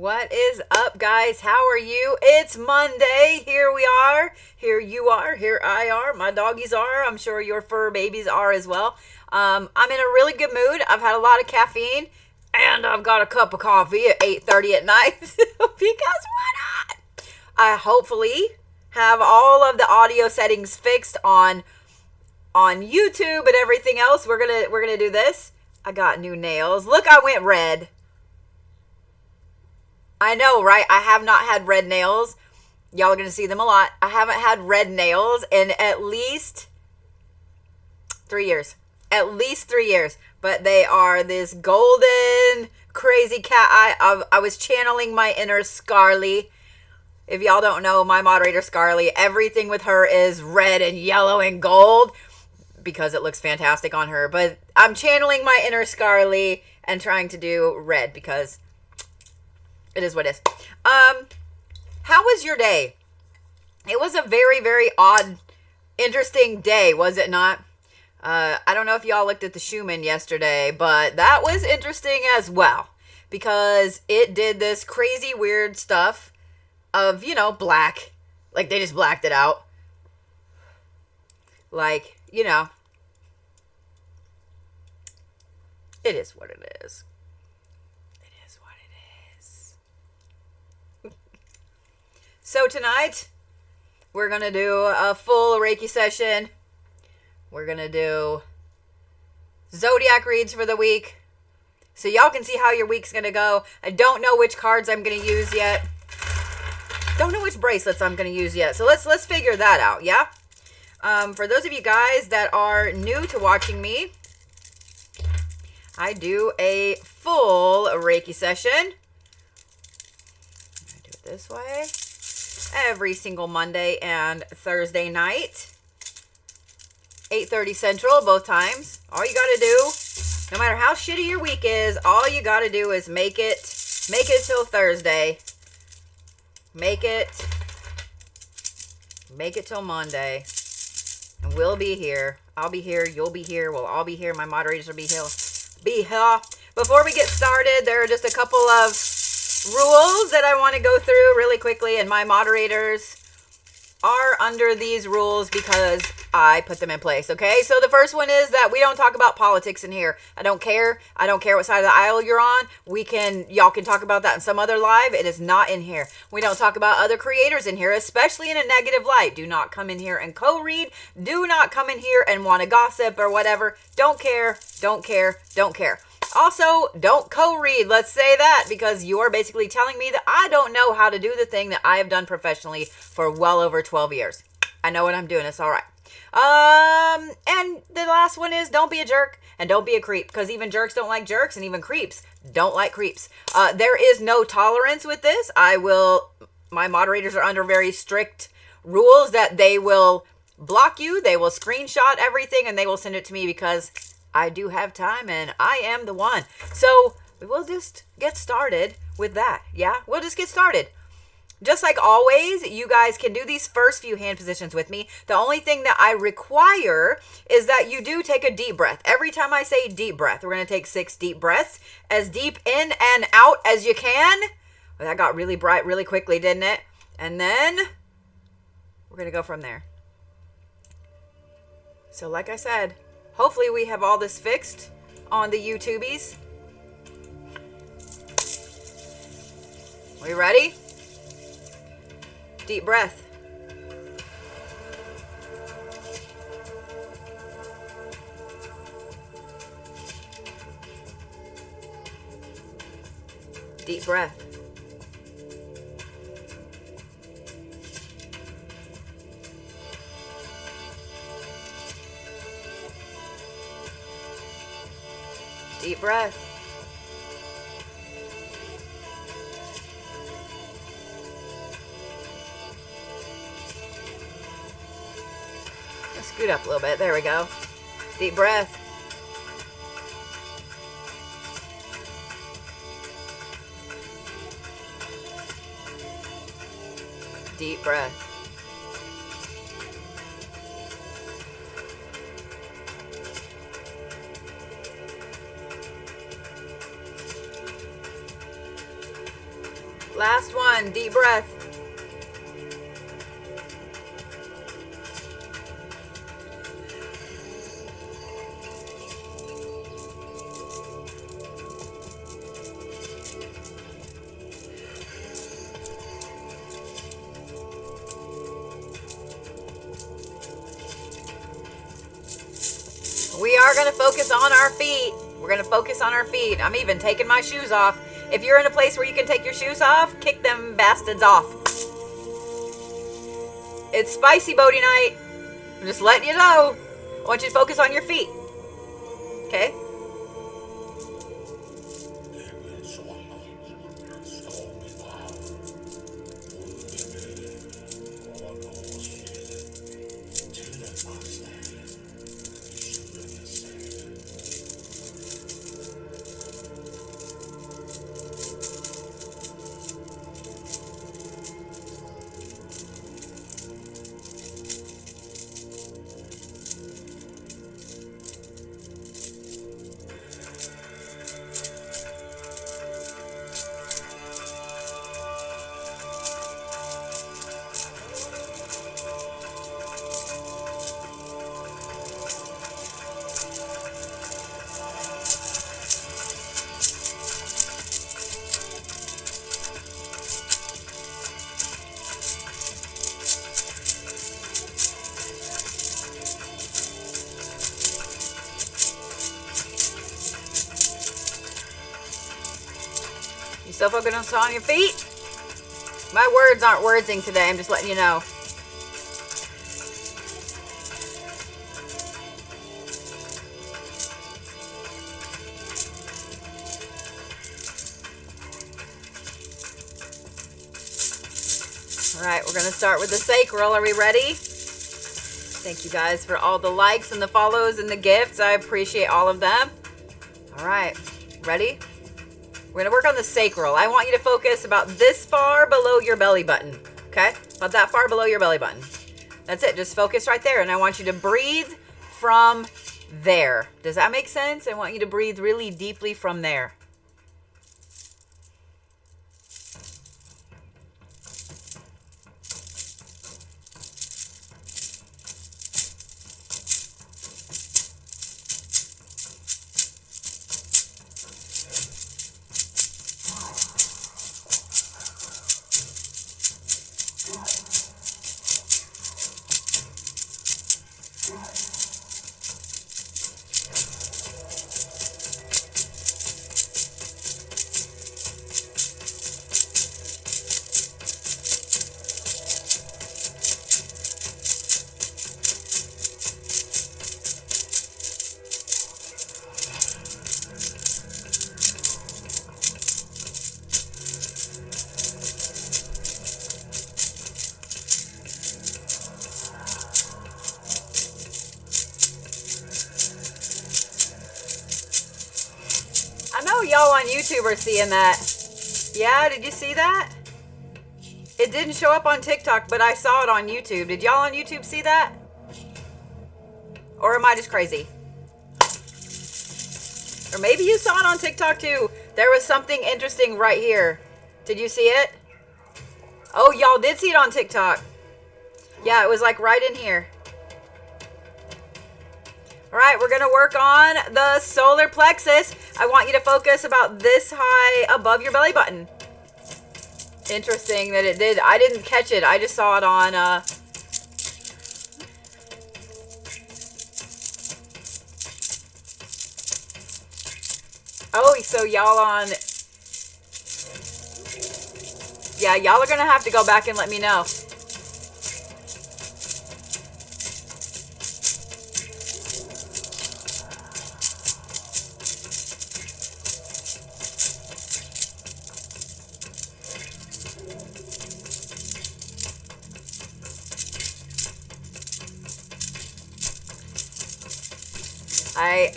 What is up, guys? How are you? It's Monday. Here we are. Here you are. Here I are. My doggies are. I'm sure your fur babies are as well. I'm in a really good mood. I've had a lot of caffeine, and I've got a cup of coffee at 8:30 at night. Because why not? I hopefully have all of the audio settings fixed on YouTube and everything else. We're gonna do this. I got new nails. Look, I went red. I know, right? I have not had red nails. Y'all are going to see them a lot. I haven't had red nails in at least 3 years. At least 3 years. But they are this golden, crazy cat eye. I was channeling my inner Scarly. If y'all don't know, my moderator Scarly, everything with her is red and yellow and gold because it looks fantastic on her. But I'm channeling my inner Scarly and trying to do red because it is what it is. How was your day? It was a very, very odd, interesting day, was it not? I don't know if y'all looked at the Schumann yesterday, but that was interesting as well. Because it did this crazy, weird stuff of, black. Like, they just blacked it out. Like, it is what it is. So tonight, we're going to do a full Reiki session. We're going to do Zodiac reads for the week. So y'all can see how your week's going to go. I don't know which cards I'm going to use yet. Don't know which bracelets I'm going to use yet. So let's figure that out, yeah? For those of you guys that are new to watching me, I do a full Reiki session. I'm going to do it this way. Every single Monday and Thursday night, 8:30 Central, both times. All you got to do, no matter how shitty your week is, all you got to do is make it till Thursday. Make it till Monday, and we'll be here. I'll be here. You'll be here. We'll all be here. My moderators will be here. Before we get started, there are just a couple of rules that I want to go through really quickly, and my moderators are under these rules because I put them in place, okay? So the first one is that we don't talk about politics in here. I don't care what side of the aisle you're on. Y'all can talk about that in some other live. It is not in here. We don't talk about other creators in here, especially in a negative light. Do not come in here and co-read. Do not come in here and want to gossip or whatever. Don't care. Also, don't co-read. Let's say that because you are basically telling me that I don't know how to do the thing that I have done professionally for well over 12 years. I know what I'm doing. It's all right. And the last one is don't be a jerk and don't be a creep because even jerks don't like jerks and even creeps don't like creeps. There is no tolerance with this. My moderators are under very strict rules that they will block you. They will screenshot everything and they will send it to me because I do have time and I am the one. So we'll just get started with that. Yeah, we'll just get started. Just like always, you guys can do these first few hand positions with me. The only thing that I require is that you do take a deep breath. Every time I say deep breath, we're going to take 6 deep breaths. As deep in and out as you can. Well, that got really bright really quickly, didn't it? And then we're going to go from there. So like I said, hopefully we have all this fixed on the YouTubies. We ready? Deep breath. Deep breath. Deep breath. Let's scoot up a little bit. There we go. Deep breath. Deep breath. Last one. Deep breath. We are going to focus on our feet. We're going to focus on our feet. I'm even taking my shoes off. If you're in a place where you can take your shoes off, kick them bastards off. It's spicy Bodhi night. I'm just letting you know. I want you to focus on your feet. Okay? Still focusing on your feet? My words aren't wordsing today. I'm just letting you know. All right, we're going to start with the sacral. Are we ready? Thank you guys for all the likes and the follows and the gifts. I appreciate all of them. All right, ready? We're going to work on the sacral. I want you to focus about this far below your belly button. Okay? About that far below your belly button. That's it. Just focus right there. And I want you to breathe from there. Does that make sense? I want you to breathe really deeply from there. Y'all on YouTube are seeing that. Yeah, did you see that? It didn't show up on TikTok, but I saw it on YouTube. Did y'all on YouTube see that? Or am I just crazy? Or maybe you saw it on TikTok too. There was something interesting right here. Did you see it? Oh, y'all did see it on TikTok. Yeah, it was like right in here. All right, we're going to work on the solar plexus. I want you to focus about this high above your belly button. Interesting that it did. I didn't catch it. I just saw it on... Oh, so y'all on... Yeah, y'all are going to have to go back and let me know.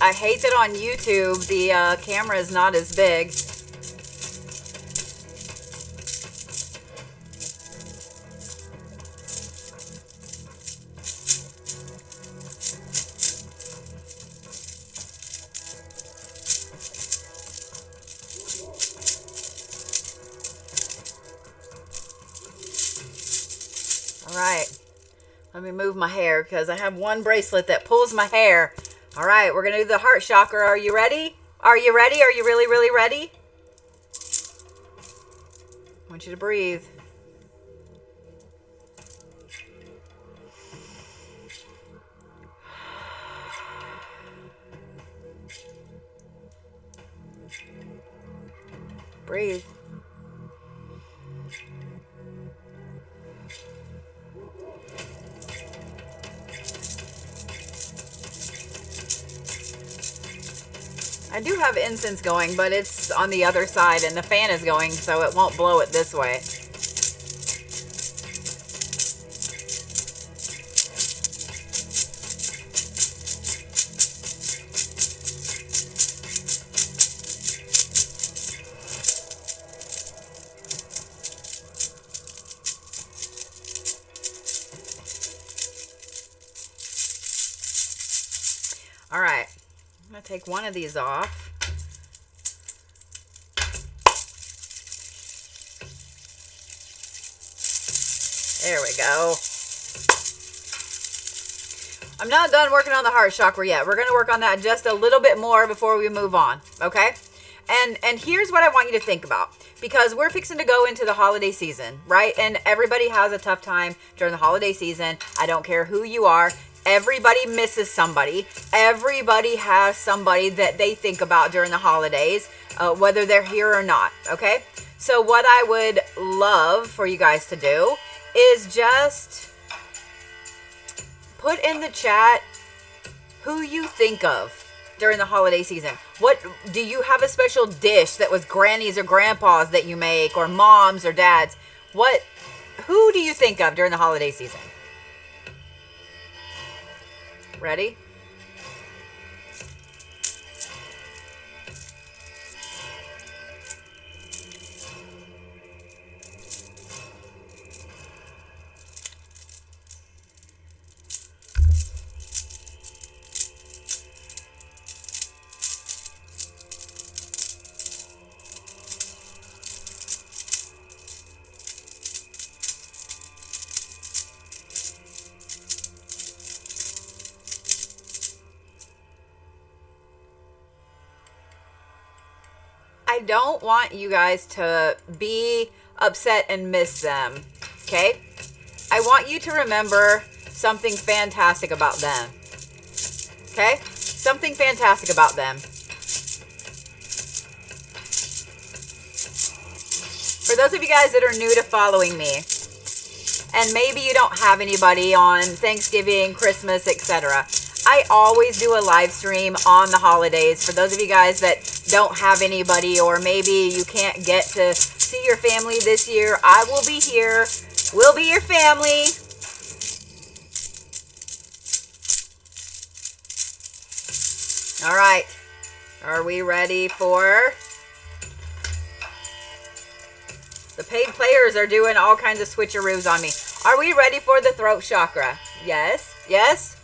I hate that on YouTube the camera is not as big. right. Let me move my hair because I have one bracelet that pulls my hair. All right, we're going to do the heart chakra. Are you ready? Are you ready? Are you really, really ready? I want you to breathe. Breathe. I do have incense going, but it's on the other side and the fan is going, so it won't blow it this way. All right, I'm going to take one of these off. There we go. I'm not done working on the heart chakra yet. We're going to work on that just a little bit more before we move on, okay? And here's what I want you to think about, because we're fixing to go into the holiday season, right? And everybody has a tough time during the holiday season. I don't care who you are. Everybody misses somebody. Everybody has somebody that they think about during the holidays, whether they're here or not, okay? So what I would love for you guys to do is just put in the chat who you think of during the holiday season. What do you have a special dish that was granny's or grandpa's that you make, or mom's or dad's? Who do you think of during the holiday season? Ready? I don't want you guys to be upset and miss them, okay? I want you to remember something fantastic about them, okay? Something fantastic about them. For those of you guys that are new to following me, and maybe you don't have anybody on Thanksgiving, Christmas, etc., I always do a live stream on the holidays. For those of you guys that don't have anybody, or maybe you can't get to see your family this year, I will be here. We'll be your family. All right. Are we ready for... The paid players are doing all kinds of switcheroos on me. Are we ready for the throat chakra? Yes. Yes.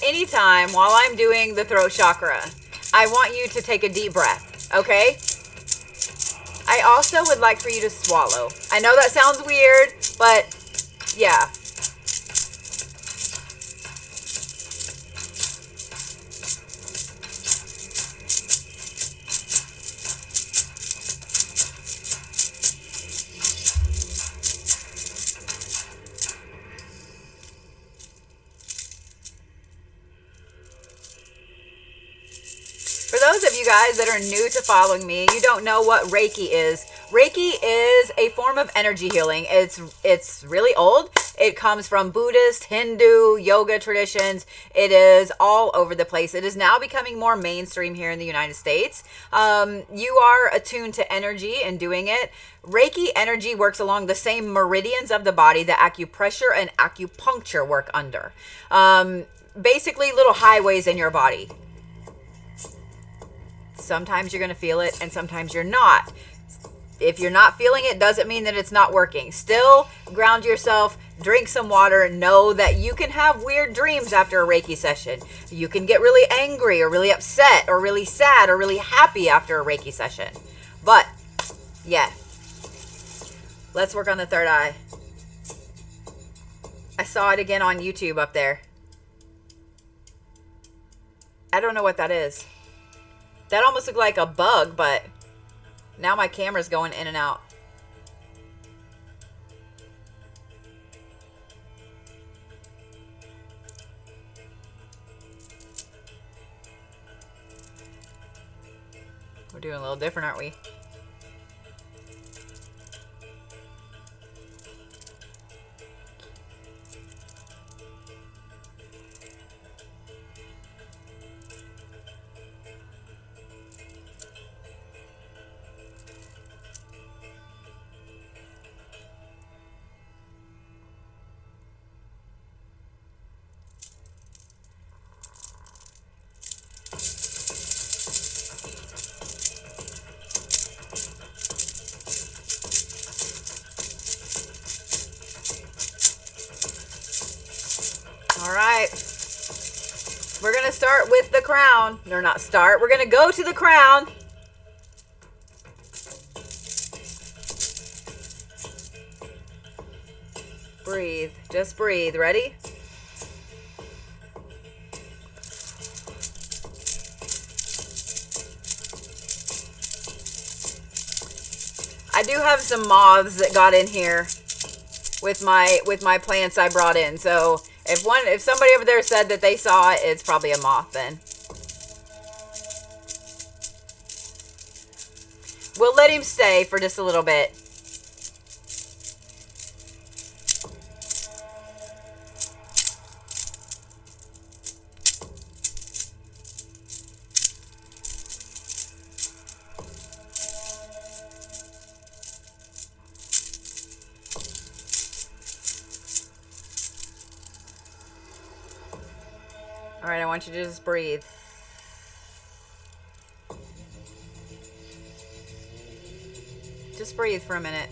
Anytime while I'm doing the throat chakra, I want you to take a deep breath, okay? I also would like for you to swallow. I know that sounds weird, but yeah. For those of you guys that are new to following me, you don't know what Reiki is. Reiki is a form of energy healing. It's really old. It comes from Buddhist, Hindu, yoga traditions. It is all over the place. It is now becoming more mainstream here in the United States. You are attuned to energy and doing it. Reiki energy works along the same meridians of the body that acupressure and acupuncture work under. Basically little highways in your body. Sometimes you're going to feel it and sometimes you're not. if you're not feeling it, doesn't mean that it's not working. Still ground yourself, drink some water, know that you can have weird dreams after a Reiki session. You can get really angry or really upset or really sad or really happy after a Reiki session. But yeah, let's work on the third eye. I saw it again on YouTube up there. I don't know what that is. That almost looked like a bug, but now my camera's going in and out. We're doing a little different, aren't we? All right, we're going to start with the crown. Or not start, we're going to go to the crown. Breathe, just breathe. Ready? I do have some moths that got in here with my plants I brought in. So if somebody over there said that they saw it, it's probably a moth then. We'll let him stay for just a little bit. All right, I want you to just breathe. Just breathe for a minute.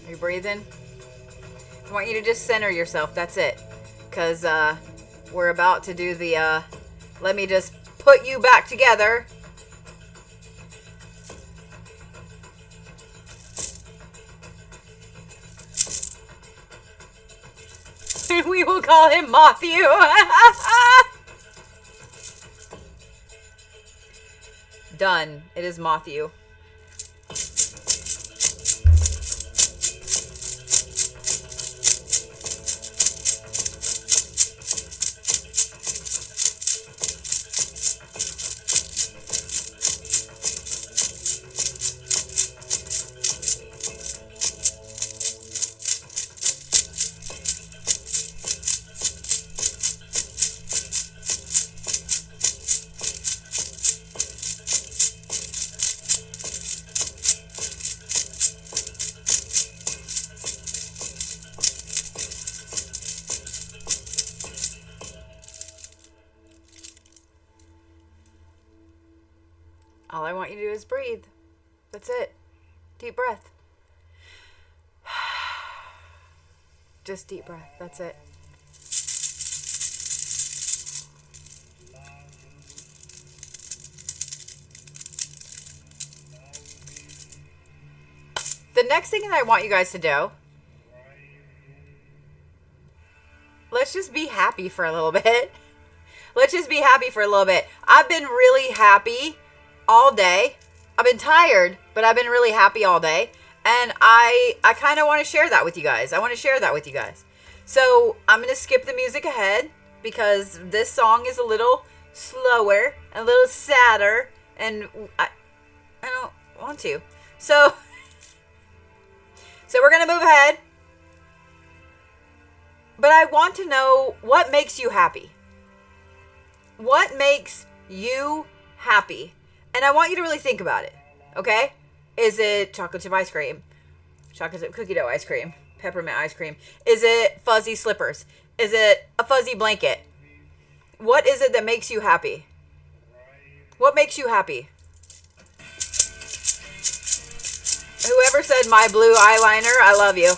Are you breathing? I want you to just center yourself. That's it. Because we're about to do the, let me just put you back together. We will call him Matthew. Done. It is Matthew. All I want you to do is breathe. That's it. Deep breath. Just deep breath. That's it. The next thing that I want you guys to do, let's just be happy for a little bit. Let's just be happy for a little bit. I've been really happy all day. I've been tired, but I've been really happy all day. And I kind of want to share that with you guys. I want to share that with you guys. So I'm going to skip the music ahead because this song is a little slower, a little sadder, and I don't want to. So we're going to move ahead. But I want to know what makes you happy. What makes you happy? And I want you to really think about it, okay? Is it chocolate chip ice cream? Chocolate chip cookie dough ice cream? Peppermint ice cream. Is it fuzzy slippers? Is it a fuzzy blanket? What is it that makes you happy? What makes you happy? Whoever said my blue eyeliner, I love you.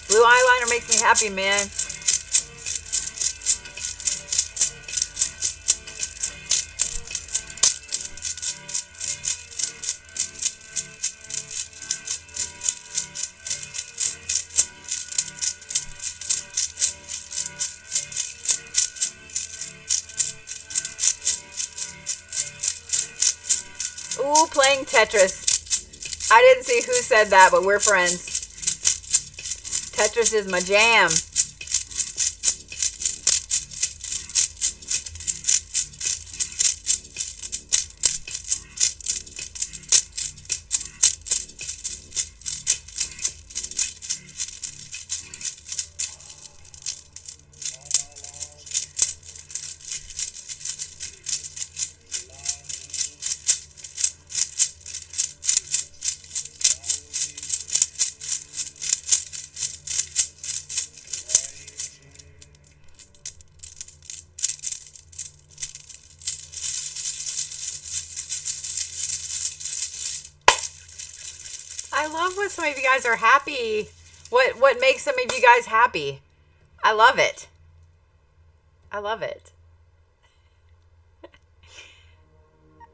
Blue eyeliner makes me happy, man. Ooh, playing Tetris. I didn't see who said that, but we're friends. Tetris is my jam. I love when some of you guys are happy. What makes some of you guys happy? I love it. I love it.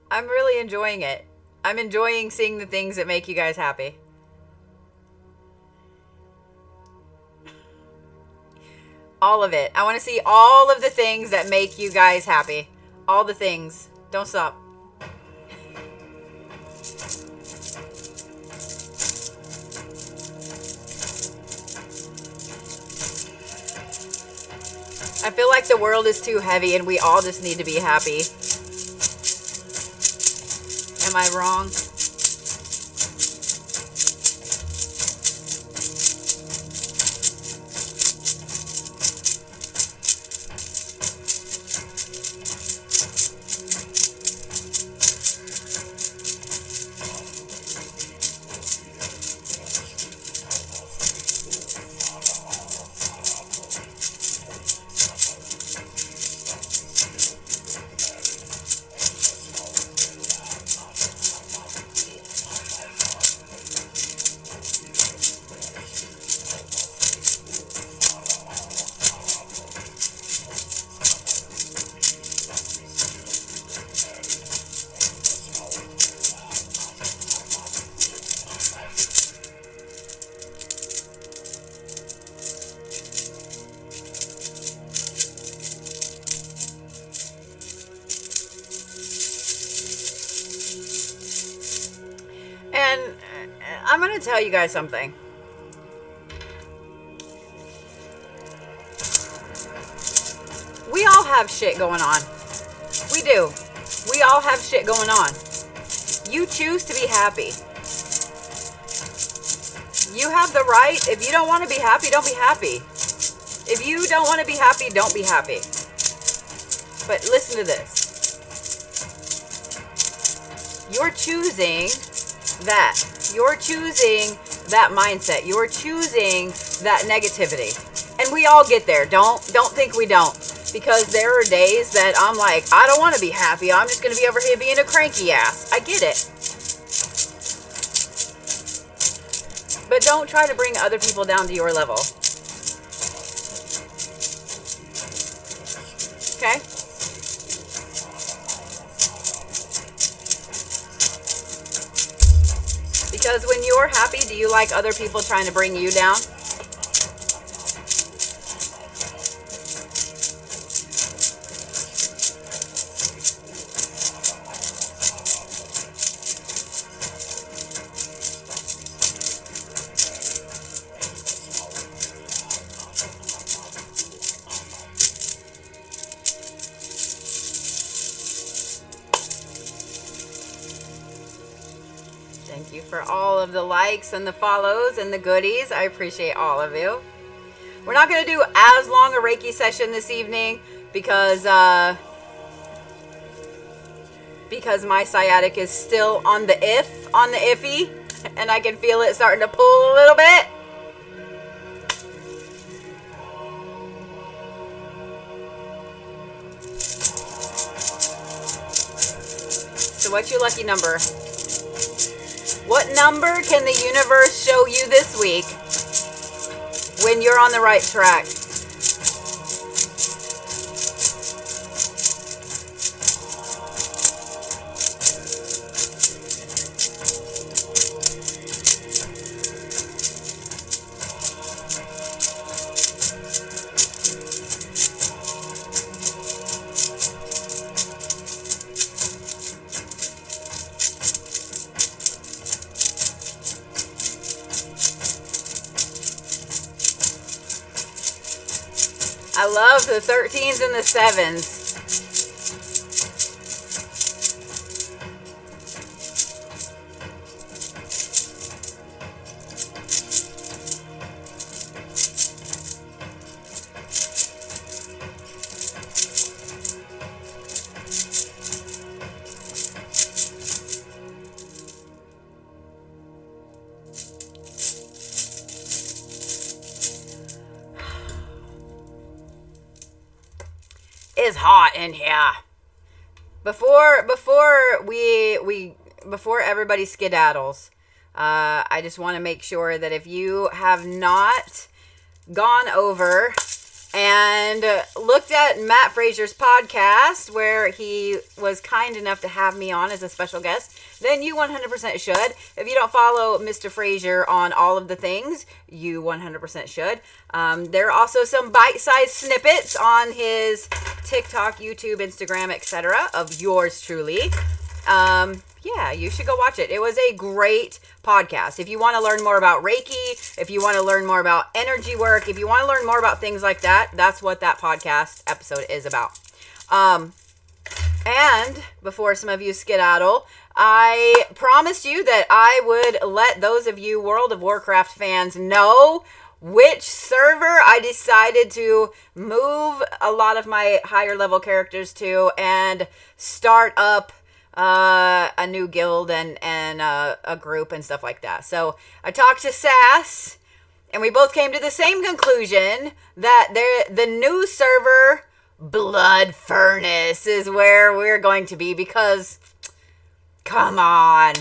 I'm really enjoying it. I'm enjoying seeing the things that make you guys happy. All of it. I want to see all of the things that make you guys happy. All the things. Don't stop. I feel like the world is too heavy and we all just need to be happy. Am I wrong? I'm going to tell you guys something. We all have shit going on. We do. We all have shit going on. You choose to be happy. You have the right. If you don't want to be happy, don't be happy. If you don't want to be happy, don't be happy. But listen to this. You're choosing that. You're choosing that mindset. You're choosing that negativity. And we all get there. Don't think we don't. Because there are days that I'm like, I don't want to be happy. I'm just going to be over here being a cranky ass. I get it. But don't try to bring other people down to your level. Okay? Because when you're happy, do you like other people trying to bring you down? Thank you for all of the likes and the follows and the goodies. I appreciate all of you. We're not going to do as long a Reiki session this evening because my sciatic is still on the iffy. And I can feel it starting to pull a little bit. So what's your lucky number? What number can the universe show you this week when you're on the right track? I love the 13s and the 7s. Is hot in here. Before everybody skedaddles, I just want to make sure that if you have not gone over and looked at Matt Fraser's podcast, where he was kind enough to have me on as a special guest, then you 100% should. If you don't follow Mr. Fraser on all of the things, you 100% should. There are also some bite-sized snippets on his TikTok, YouTube, Instagram, etc. of yours truly. Yeah, you should go watch it. It was a great podcast. If you want to learn more about Reiki, if you want to learn more about energy work, if you want to learn more about things like that, that's what that podcast episode is about. And before some of you skedaddle, I promised you that I would let those of you World of Warcraft fans know which server I decided to move a lot of my higher level characters to and start up a new guild and a group and stuff like that. So I talked to Sass, and we both came to the same conclusion that the new server, Blood Furnace, is where we're going to be, because come on,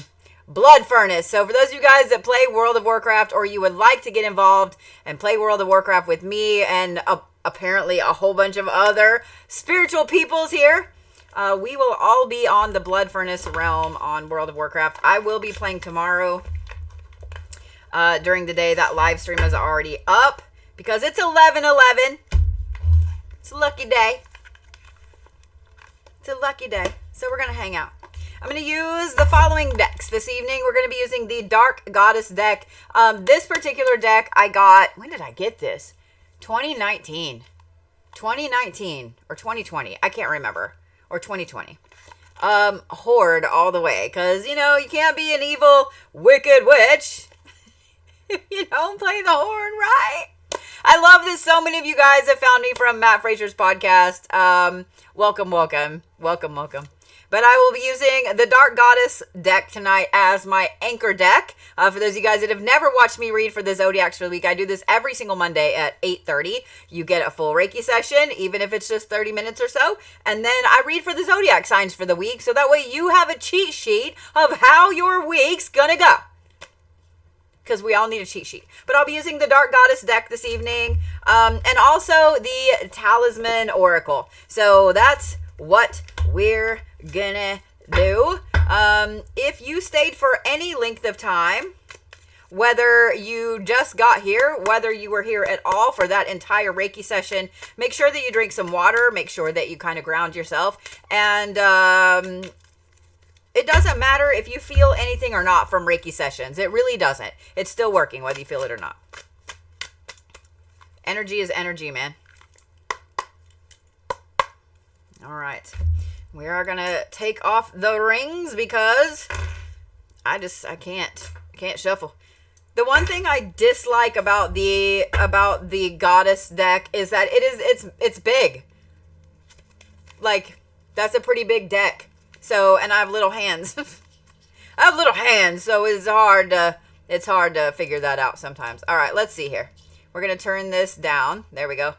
Blood Furnace. So for those of you guys that play World of Warcraft, or you would like to get involved and play World of Warcraft with me and apparently a whole bunch of other spiritual peoples here, we will all be on the Blood Furnace realm on World of Warcraft. I will be playing tomorrow during the day. That live stream is already up because it's 11/11. It's a lucky day. It's a lucky day. So we're going to hang out. I'm going to use the following decks this evening. We're going to be using the Dark Goddess deck. This particular deck I got, when did I get this? 2019 or 2020. I can't remember. Or 2020. Horde all the way. Because, you know, you can't be an evil, wicked witch if you don't play the Horde right. I love this. So many of you guys have found me from Matt Fraser's podcast. Welcome. But I will be using the Dark Goddess deck tonight as my anchor deck. For those of you guys that have never watched me read for the Zodiacs for the week, I do this every single Monday at 8:30. You get a full Reiki session, even if it's just 30 minutes or so. And then I read for the Zodiac signs for the week, so that way you have a cheat sheet of how your week's gonna go. Because we all need a cheat sheet. But I'll be using the Dark Goddess deck this evening. And also the Talisman Oracle. So that's what we're gonna do. If you stayed for any length of time, whether you just got here, whether you were here at all for that entire Reiki session, make sure that you drink some water. Make sure that you kind of ground yourself. And it doesn't matter if you feel anything or not from Reiki sessions. It really doesn't. It's still working whether you feel it or not. Energy is energy, man. All right. We are going to take off the rings because I can't shuffle. The one thing I dislike about the Goddess deck is that it's big. Like, that's a pretty big deck. So, and I have little hands. I have little hands, so it's hard to figure that out sometimes. All right, let's see here. We're going to turn this down. There we go.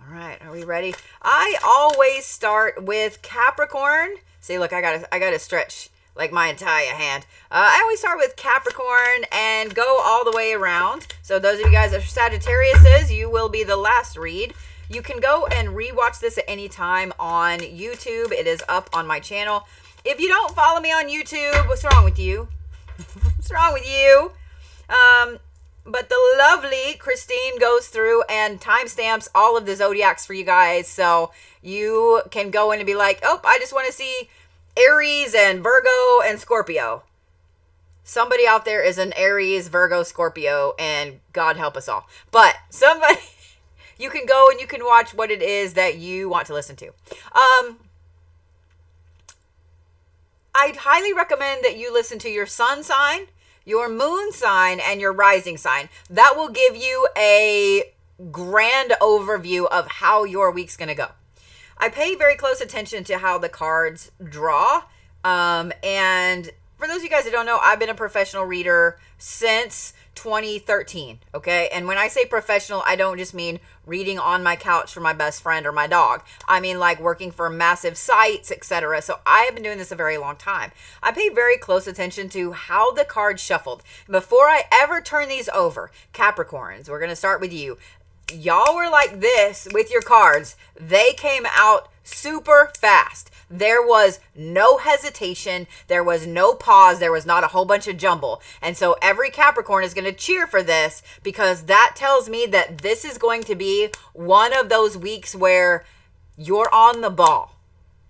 All right, are we ready? I always start with Capricorn. See, look, I gotta stretch like my entire hand. I always start with Capricorn and go all the way around. So those of you guys that are Sagittarius, you will be the last read. You can go and rewatch this at any time on YouTube. It is up on my channel. If you don't follow me on YouTube, what's wrong with you? What's wrong with you? But the lovely Christine goes through and timestamps all of the zodiacs for you guys. So you can go in and be like, oh, I just want to see Aries and Virgo and Scorpio. Somebody out there is an Aries, Virgo, Scorpio, and God help us all. But somebody, you can go and you can watch what it is that you want to listen to. I'd highly recommend that you listen to your sun sign, your moon sign, and your rising sign. That will give you a grand overview of how your week's going to go. I pay very close attention to how the cards draw. And for those of you guys that don't know, I've been a professional reader since 2013. Okay. And when I say professional, I don't just mean reading on my couch for my best friend or my dog. I mean like working for massive sites, etc. So I have been doing this a very long time. I pay very close attention to how the cards shuffled. Before I ever turn these over, Capricorns, we're going to start with you. Y'all were like this with your cards. They came out super fast. There was no hesitation. There was no pause. There was not a whole bunch of jumble. And so every Capricorn is going to cheer for this because that tells me that this is going to be one of those weeks where you're on the ball.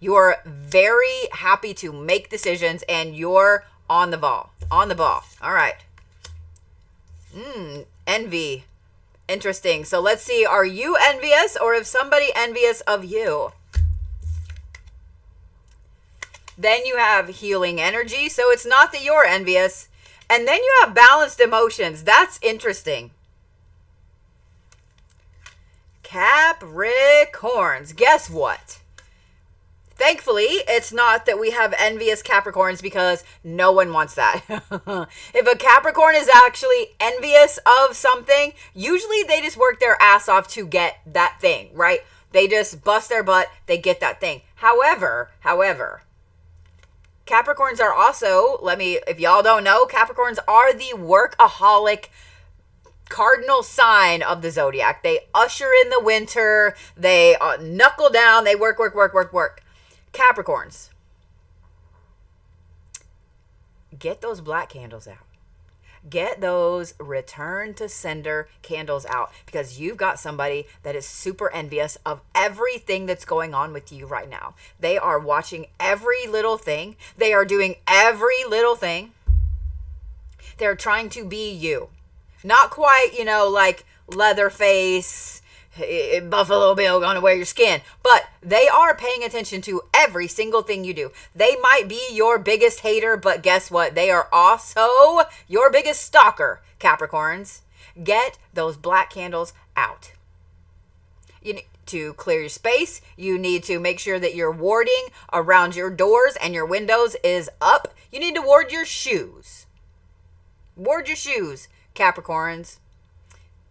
You're very happy to make decisions and you're on the ball. On the ball. All right. Envy. Interesting. So let's see. Are you envious or is somebody envious of you? Then you have healing energy. So it's not that you're envious. And then you have balanced emotions. That's interesting. Capricorns. Guess what? Thankfully, it's not that we have envious Capricorns because no one wants that. If a Capricorn is actually envious of something, usually they just work their ass off to get that thing, right? They just bust their butt, they get that thing. However, Capricorns are also, if y'all don't know, Capricorns are the workaholic cardinal sign of the zodiac. They usher in the winter, they knuckle down, they work. Capricorns, get those black candles out. Get those return to sender candles out because you've got somebody that is super envious of everything that's going on with you right now. They are watching every little thing. They are doing every little thing. They're trying to be you. Not quite, like Leatherface, Buffalo Bill gonna wear your skin, but they are paying attention to every single thing you do. They might be your biggest hater, but guess what? They are also your biggest stalker, Capricorns. Get those black candles out. You need to clear your space. You need to make sure that your warding around your doors and your windows is up. You need to ward your shoes. Ward your shoes, Capricorns.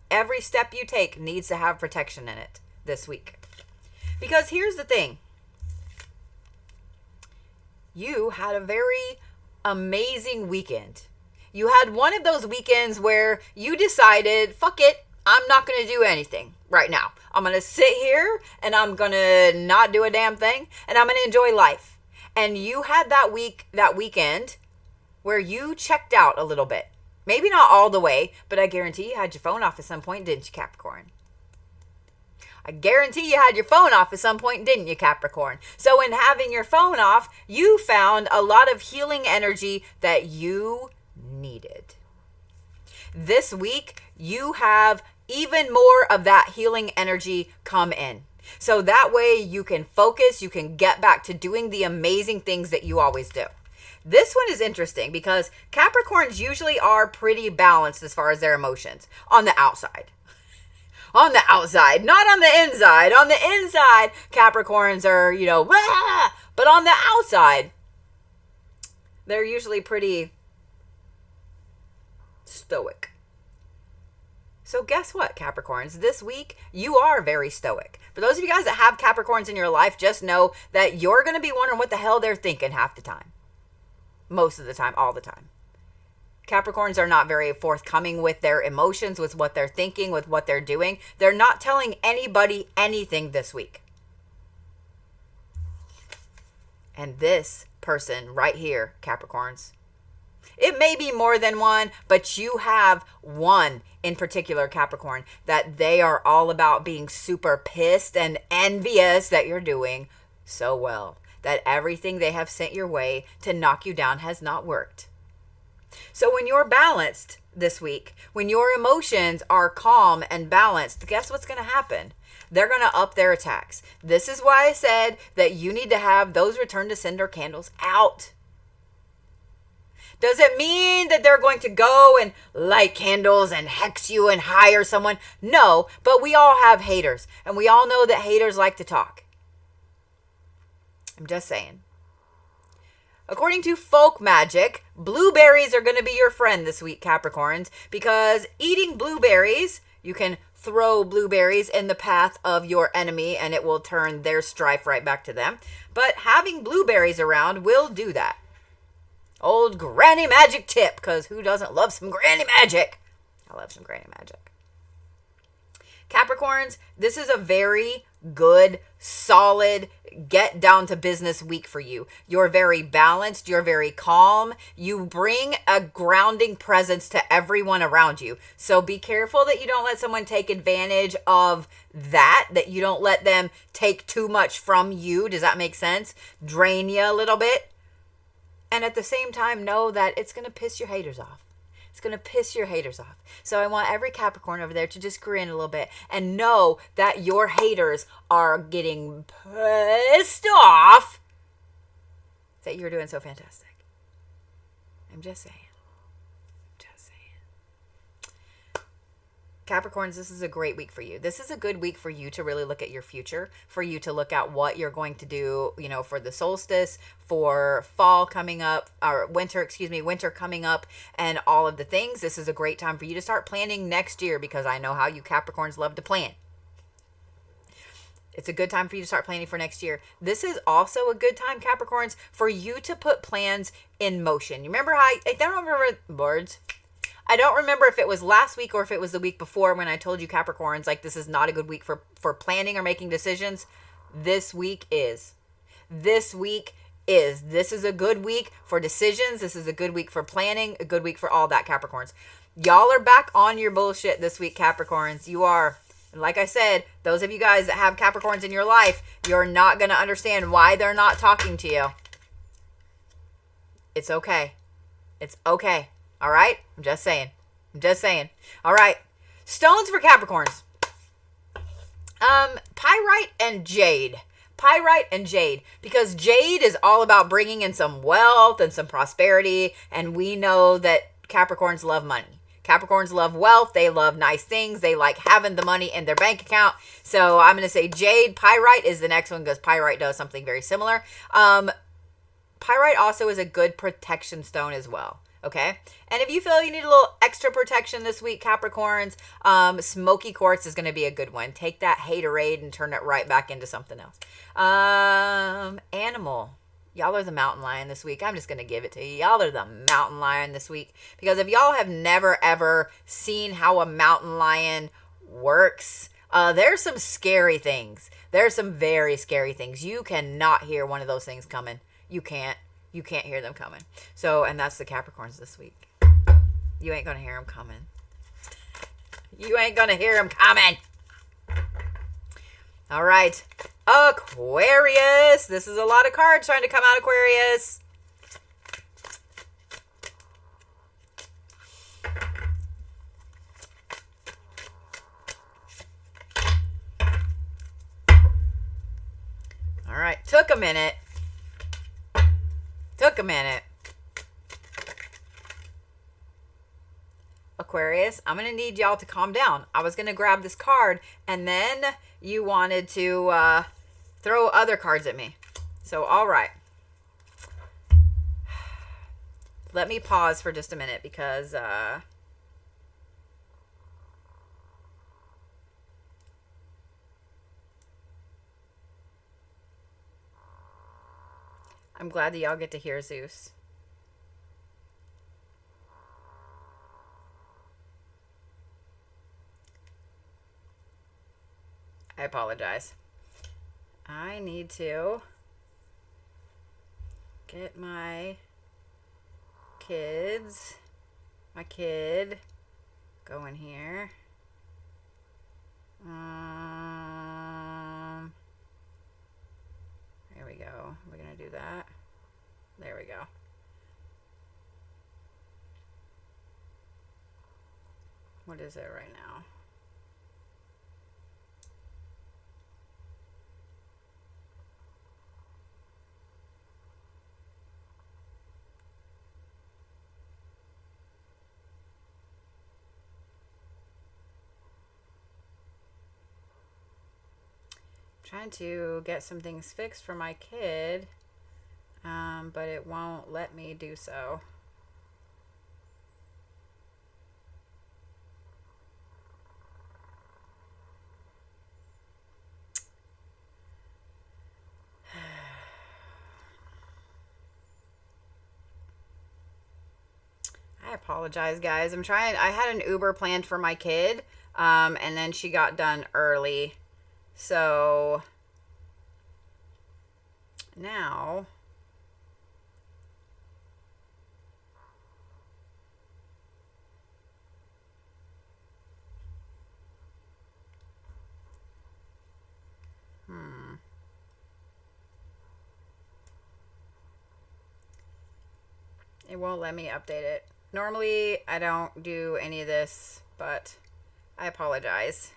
Every step you take needs to have protection in it this week. Because here's the thing. You had a very amazing weekend. You had one of those weekends where you decided, fuck it, I'm not going to do anything right now. I'm going to sit here and I'm going to not do a damn thing and I'm going to enjoy life. And you had that weekend where you checked out a little bit. Maybe not all the way, but I guarantee you had your phone off at some point, didn't you, Capricorn? I guarantee you had your phone off at some point, didn't you, Capricorn? So in having your phone off, you found a lot of healing energy that you needed. This week, you have even more of that healing energy come in. So that way you can focus, you can get back to doing the amazing things that you always do. This one is interesting because Capricorns usually are pretty balanced as far as their emotions on the outside. On the outside, not on the inside. On the inside, Capricorns are, but on the outside, They're usually pretty stoic. So guess what, Capricorns? This week, you are very stoic. For those of you guys that have Capricorns in your life, just know that you're going to be wondering what the hell they're thinking half the time. Most of the time, all the time. Capricorns are not very forthcoming with their emotions, with what they're thinking, with what they're doing. They're not telling anybody anything this week. And this person right here, Capricorns, it may be more than one, but you have one in particular, Capricorn, that they are all about being super pissed and envious that you're doing so well, that everything they have sent your way to knock you down has not worked. So when you're balanced this week, when your emotions are calm and balanced, guess what's going to happen? They're going to up their attacks. This is why I said that you need to have those return to sender candles out. Does it mean that they're going to go and light candles and hex you and hire someone? No, but we all have haters, and we all know that haters like to talk. I'm just saying. According to folk magic, blueberries are going to be your friend this week, Capricorns, because eating blueberries, you can throw blueberries in the path of your enemy and it will turn their strife right back to them. But having blueberries around will do that. Old granny magic tip, because who doesn't love some granny magic? I love some granny magic. Capricorns, this is a very good, solid, get down to business week for you. You're very balanced. You're very calm. You bring a grounding presence to everyone around you. So be careful that you don't let someone take advantage of that you don't let them take too much from you. Does that make sense? Drain you a little bit. And at the same time, know that it's going to piss your haters off. It's going to piss your haters off. So I want every Capricorn over there to just grin a little bit and know that your haters are getting pissed off that you're doing so fantastic. I'm just saying. Capricorns, this is a great week for you. This is a good week for you to really look at your future, for you to look at what you're going to do, for the solstice, for fall coming up, or winter coming up, and all of the things. This is a great time for you to start planning next year, because I know how you Capricorns love to plan. It's a good time for you to start planning for next year. This is also a good time, Capricorns, for you to put plans in motion. You remember how I don't remember words. I don't remember if it was last week or if it was the week before when I told you Capricorns, like, this is not a good week for planning or making decisions. This week is. This is a good week for decisions. This is a good week for planning, a good week for all that, Capricorns. Y'all are back on your bullshit this week, Capricorns. You are. And like I said, those of you guys that have Capricorns in your life, you're not going to understand why they're not talking to you. It's okay. It's okay. All right? I'm just saying. All right. Stones for Capricorns. Pyrite and jade. Because jade is all about bringing in some wealth and some prosperity. And we know that Capricorns love money. Capricorns love wealth. They love nice things. They like having the money in their bank account. So I'm going to say jade. Pyrite is the next one because pyrite does something very similar. Pyrite also is a good protection stone as well. Okay. And if you feel you need a little extra protection this week, Capricorns, smoky quartz is going to be a good one. Take that haterade and turn it right back into something else. Animal. Y'all are the mountain lion this week. I'm just going to give it to you. Y'all are the mountain lion this week. Because if y'all have never, ever seen how a mountain lion works, there's some scary things. There's some very scary things. You cannot hear one of those things coming. You can't hear them coming. So, and that's the Capricorns this week. You ain't going to hear them coming. All right. Aquarius. This is a lot of cards trying to come out, Aquarius. All right. Took a minute. Aquarius, I'm going to need y'all to calm down. I was going to grab this card, and then you wanted to throw other cards at me. So, all right. let me pause for just a minute because I'm glad that y'all get to hear Zeus. I apologize. I need to get my kid going here. There we go. We're gonna do that. There we go. What is it right now? Trying to get some things fixed for my kid, but it won't let me do so. I apologize, guys. I had an Uber planned for my kid, and then she got done early. So now it won't let me update it. Normally I don't do any of this, but I apologize.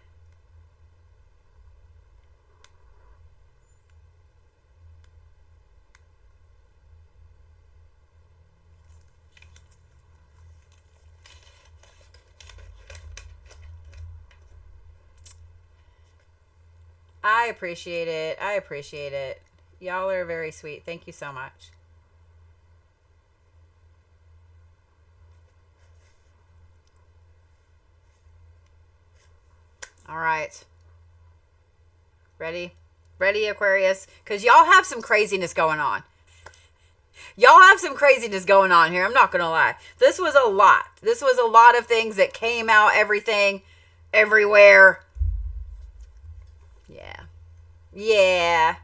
I appreciate it. I appreciate it. Y'all are very sweet. Thank you so much. All right. Ready? Ready, Aquarius? Because y'all have some craziness going on. Y'all have some craziness going on here. I'm not going to lie. This was a lot. This was a lot of things that came out, everything, everywhere. Yeah. Yeah.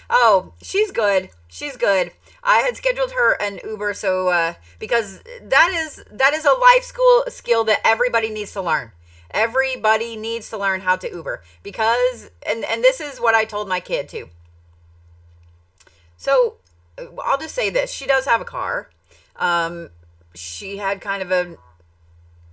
Oh, she's good. She's good. I had scheduled her an Uber, so because that is a life skill that everybody needs to learn. Everybody needs to learn how to Uber because and this is what I told my kid too. So I'll just say this: she does have a car. She had kind of a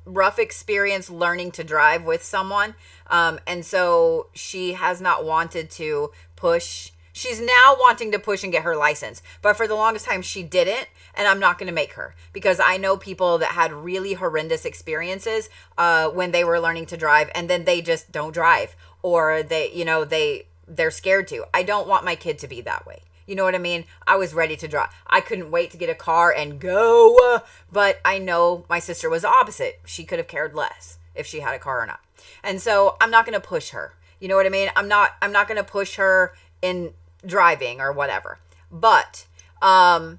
rough experience learning to drive with someone, and so she has not wanted to push. She's now wanting to push and get her license, but for the longest time she didn't, and I'm not going to make her because I know people that had really horrendous experiences when they were learning to drive, and then they just don't drive, or they're scared to. I don't want my kid to be that way. You know what I mean? I was ready to drive. I couldn't wait to get a car and go, but I know my sister was the opposite. She could have cared less if she had a car or not, and so I'm not going to push her. You know what I mean? I'm not going to push her in driving or whatever. But I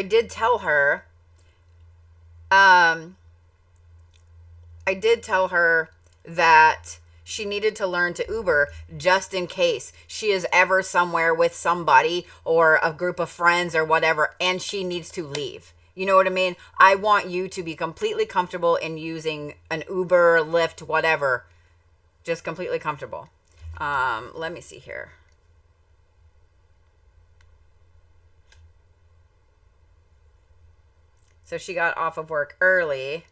did tell her that she needed to learn to Uber just in case she is ever somewhere with somebody or a group of friends or whatever and she needs to leave. You know what I mean? I want you to be completely comfortable in using an Uber, Lyft, whatever. Just completely comfortable. Let me see here. So she got off of work early.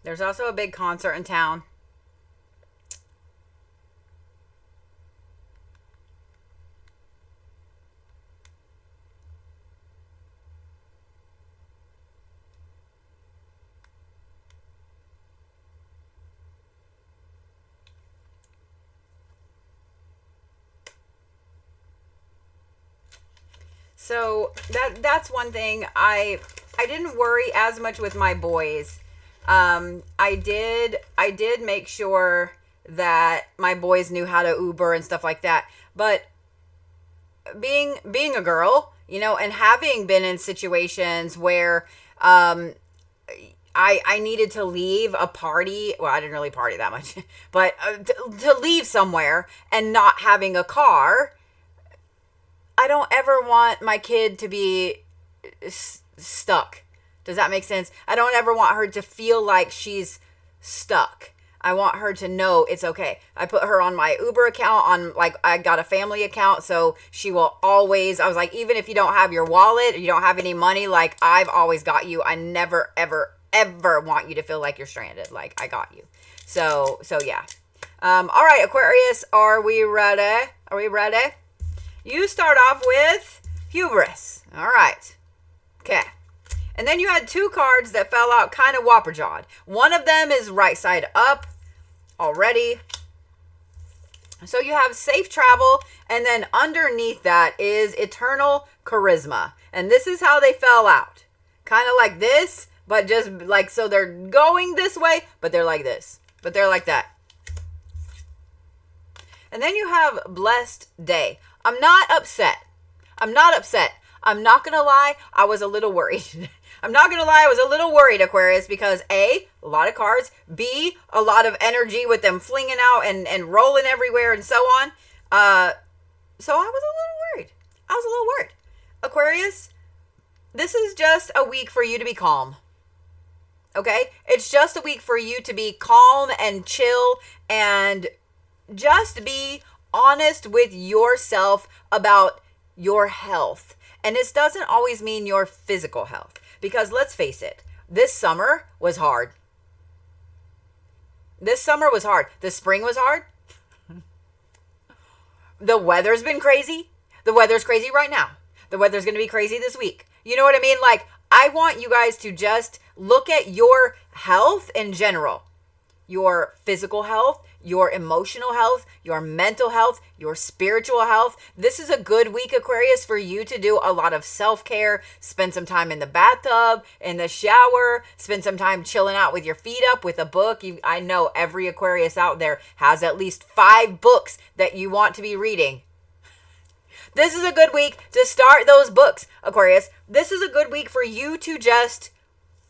There's also a big concert in town. So that's one thing. I didn't worry as much with my boys. I did make sure that my boys knew how to Uber and stuff like that. But being a girl, you know, and having been in situations where I needed to leave a party. Well, I didn't really party that much, but to leave somewhere and not having a car, I don't ever want my kid to be stuck. Does that make sense? I don't ever want her to feel like she's stuck. I want her to know it's okay. I put her on my Uber account, on like I got a family account, so she will always, I was like, even if you don't have your wallet, or you don't have any money, like I've always got you. I never, ever, ever want you to feel like you're stranded. Like I got you. So yeah. All right, Aquarius, are we ready? Are we ready? You start off with hubris. All right. Okay. And then you had two cards that fell out kind of whopper-jawed. One of them is right side up already. So you have safe travel. And then underneath that is eternal charisma. And this is how they fell out. Kind of like this, but just like, so they're going this way, but they're like this. But they're like that. And then you have blessed day. I'm not upset. I'm not upset. I'm not going to lie. I was a little worried. I'm not going to lie. I was a little worried, Aquarius, because A, a lot of cards. B, a lot of energy with them flinging out and rolling everywhere and so on. So I was a little worried. Aquarius, this is just a week for you to be calm. Okay? It's just a week for you to be calm and chill and just be honest with yourself about your health. And this doesn't always mean your physical health, because let's face it, this summer was hard. The spring was hard. The weather's been crazy. The weather's crazy right now. The weather's going to be crazy this week. You know what I mean? Like, I want you guys to just look at your health in general. Your physical health, your emotional health, your mental health, your spiritual health. This is a good week, Aquarius, for you to do a lot of self-care. Spend some time in the bathtub, in the shower, spend some time chilling out with your feet up with a book. I know every Aquarius out there has at least 5 books that you want to be reading. This is a good week to start those books, Aquarius. This is a good week for you to just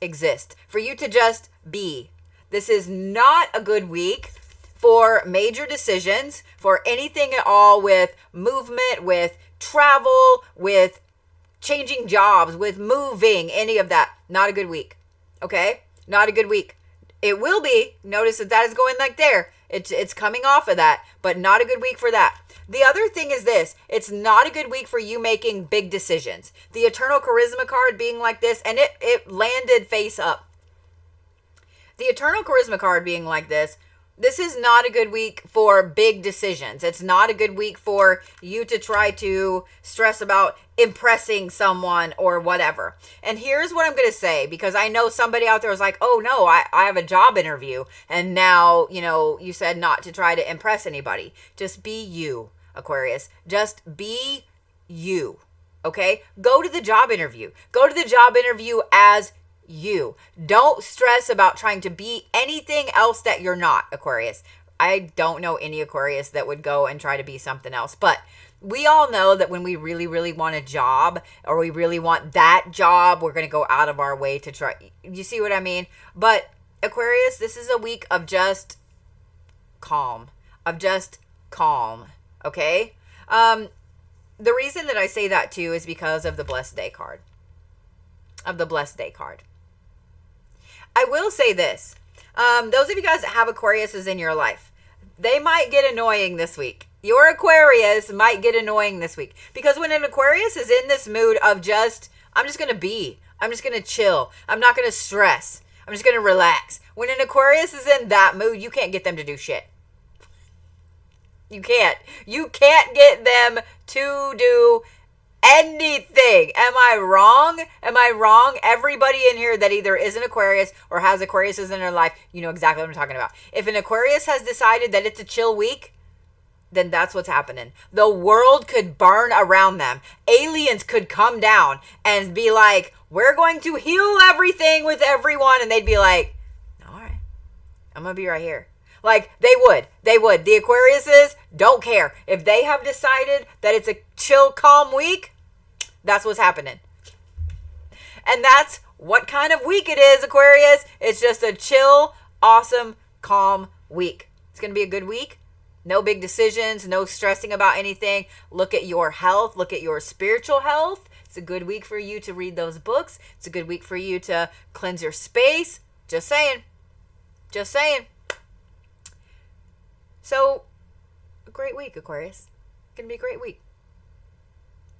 exist, for you to just be. This is not a good week for major decisions, for anything at all with movement, with travel, with changing jobs, with moving, any of that. Not a good week. Okay? Not a good week. It will be. Notice that is going like there. It's coming off of that, but not a good week for that. The other thing is this. It's not a good week for you making big decisions. The Eternal Charisma card being like this, and it landed face up. The Eternal Charisma card being like this is not a good week for big decisions. It's not a good week for you to try to stress about impressing someone or whatever. And here's what I'm going to say, because I know somebody out there is like, oh no, I have a job interview. And now, you said not to try to impress anybody. Just be you, Aquarius. Just be you. Okay? Go to the job interview. Go to the job interview as you. Don't stress about trying to be anything else that you're not, Aquarius. I don't know any Aquarius that would go and try to be something else, but we all know that when we really, really want a job, or we really want that job, we're going to go out of our way to try. You see what I mean? But Aquarius, this is a week of just calm, okay? The reason that I say that too is because of the Blessed Day card. I will say this. Those of you guys that have Aquariuses in your life, they might get annoying this week. Your Aquarius might get annoying this week. Because when an Aquarius is in this mood of I'm just going to be. I'm just going to chill. I'm not going to stress. I'm just going to relax. When an Aquarius is in that mood, you can't get them to do shit. You can't. You can't get them to do anything. Am I wrong? Am I wrong? Everybody in here that either is an Aquarius or has Aquariuses in their life, you know exactly what I'm talking about. If an Aquarius has decided that it's a chill week, then that's what's happening. The world could burn around them. Aliens could come down and be like, we're going to heal everything with everyone. And they'd be like, all right, I'm going to be right here. Like, they would. The Aquariuses don't care. If they have decided that it's a chill, calm week, that's what's happening. And that's what kind of week it is, Aquarius. It's just a chill, awesome, calm week. It's going to be a good week. No big decisions, no stressing about anything. Look at your health. Look at your spiritual health. It's a good week for you to read those books. It's a good week for you to cleanse your space. Just saying. Just saying. So, a great week, Aquarius. It's going to be a great week.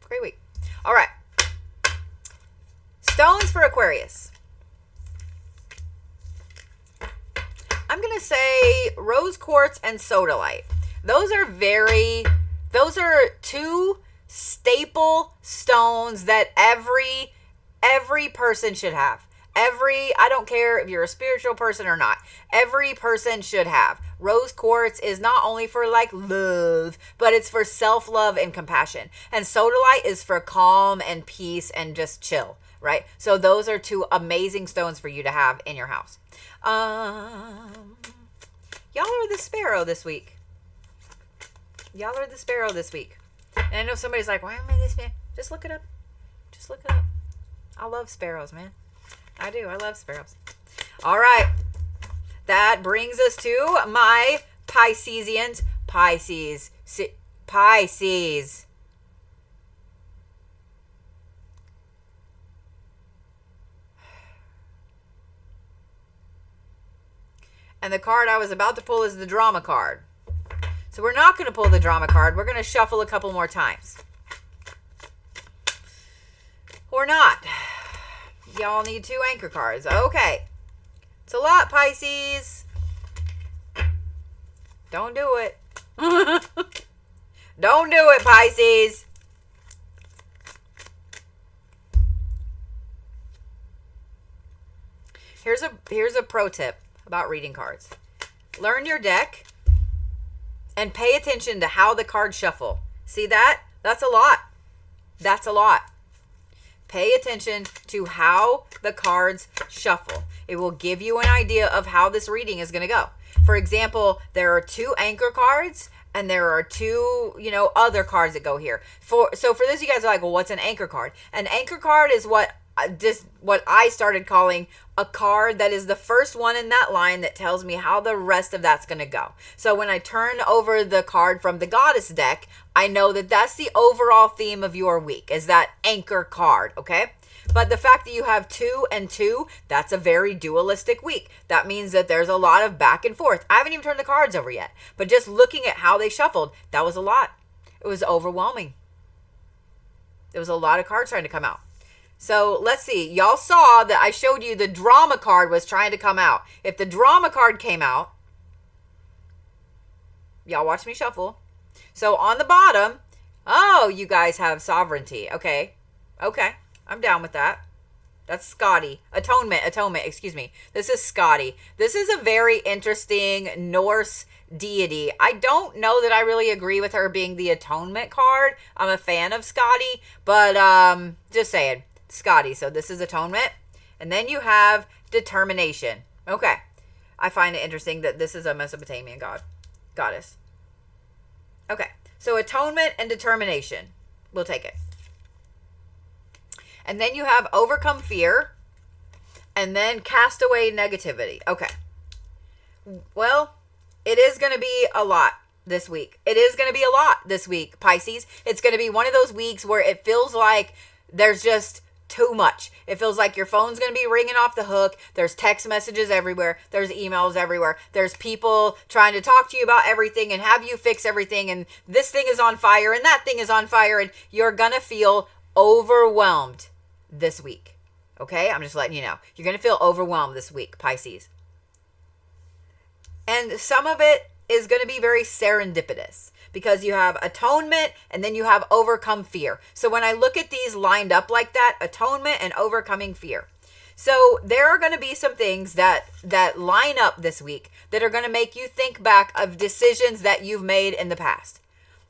Great week. All right. Stones for Aquarius. I'm going to say rose quartz and sodalite. Those are two staple stones that every person should have. I don't care if you're a spiritual person or not. Every person should have. Rose quartz is not only for like love, but it's for self-love and compassion. And sodalite is for calm and peace and just chill, right? So those are two amazing stones for you to have in your house. Y'all are the sparrow this week. And I know somebody's like, why am I this man? Just look it up. I love sparrows, man. I do. I love sparrows. All right. That brings us to my Pisceans. Pisces. And the card I was about to pull is the drama card. So we're not going to pull the drama card. We're going to shuffle a couple more times. Or not. Y'all need 2 anchor cards. Okay. It's a lot, Pisces. Don't do it. Don't do it, Pisces. Here's a pro tip about reading cards. Learn your deck and pay attention to how the cards shuffle. See that? That's a lot. Pay attention to how the cards shuffle. It will give you an idea of how this reading is going to go. For example, there are 2 anchor cards and there are 2, other cards that go here. So for this, you guys are like, well, what's an anchor card? An anchor card is what I started calling a card that is the first one in that line that tells me how the rest of that's going to go. So when I turn over the card from the Goddess deck, I know that that's the overall theme of your week, is that anchor card, okay? But the fact that you have 2 and 2, that's a very dualistic week. That means that there's a lot of back and forth. I haven't even turned the cards over yet, but just looking at how they shuffled, that was a lot. It was overwhelming. There was a lot of cards trying to come out. So let's see. Y'all saw that I showed you the drama card was trying to come out. If the drama card came out, y'all watch me shuffle. So on the bottom, oh, you guys have sovereignty. Okay. I'm down with that. That's Scotty. Atonement, excuse me. This is Scotty. This is a very interesting Norse deity. I don't know that I really agree with her being the atonement card. I'm a fan of Scotty, but just saying. Scotty. So this is atonement. And then you have determination. Okay. I find it interesting that this is a Mesopotamian goddess. Okay. So atonement and determination. We'll take it. And then you have overcome fear. And then cast away negativity. Okay. Well, it is going to be a lot this week. Pisces. It's going to be one of those weeks where it feels like there's just too much. It feels like your phone's going to be ringing off the hook. There's text messages everywhere. There's emails everywhere. There's people trying to talk to you about everything and have you fix everything. And this thing is on fire and that thing is on fire. And you're going to feel overwhelmed this week. Okay, I'm just letting you know. You're going to feel overwhelmed this week, Pisces. And some of it is going to be very serendipitous because you have atonement and then you have overcome fear. So when I look at these lined up like that, atonement and overcoming fear. So there are going to be some things that line up this week that are going to make you think back of decisions that you've made in the past,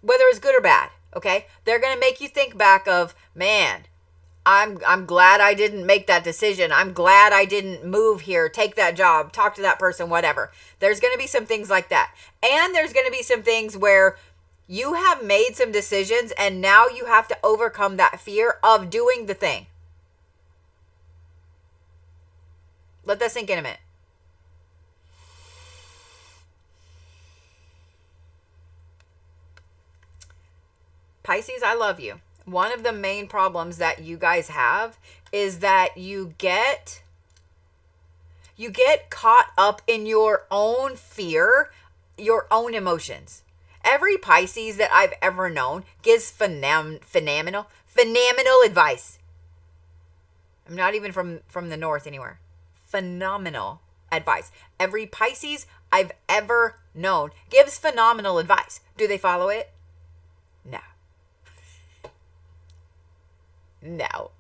whether it's good or bad. Okay, they're going to make you think back of, man, I'm glad I didn't make that decision. I'm glad I didn't move here, take that job, talk to that person, whatever. There's going to be some things like that. And there's going to be some things where you have made some decisions and now you have to overcome that fear of doing the thing. Let that sink in a minute. Pisces, I love you. One of the main problems that you guys have is that you get caught up in your own fear, your own emotions. Every Pisces that I've ever known gives phenomenal advice. I'm not even from the north anywhere. Phenomenal advice. Every Pisces I've ever known gives phenomenal advice. Do they follow it? No. No.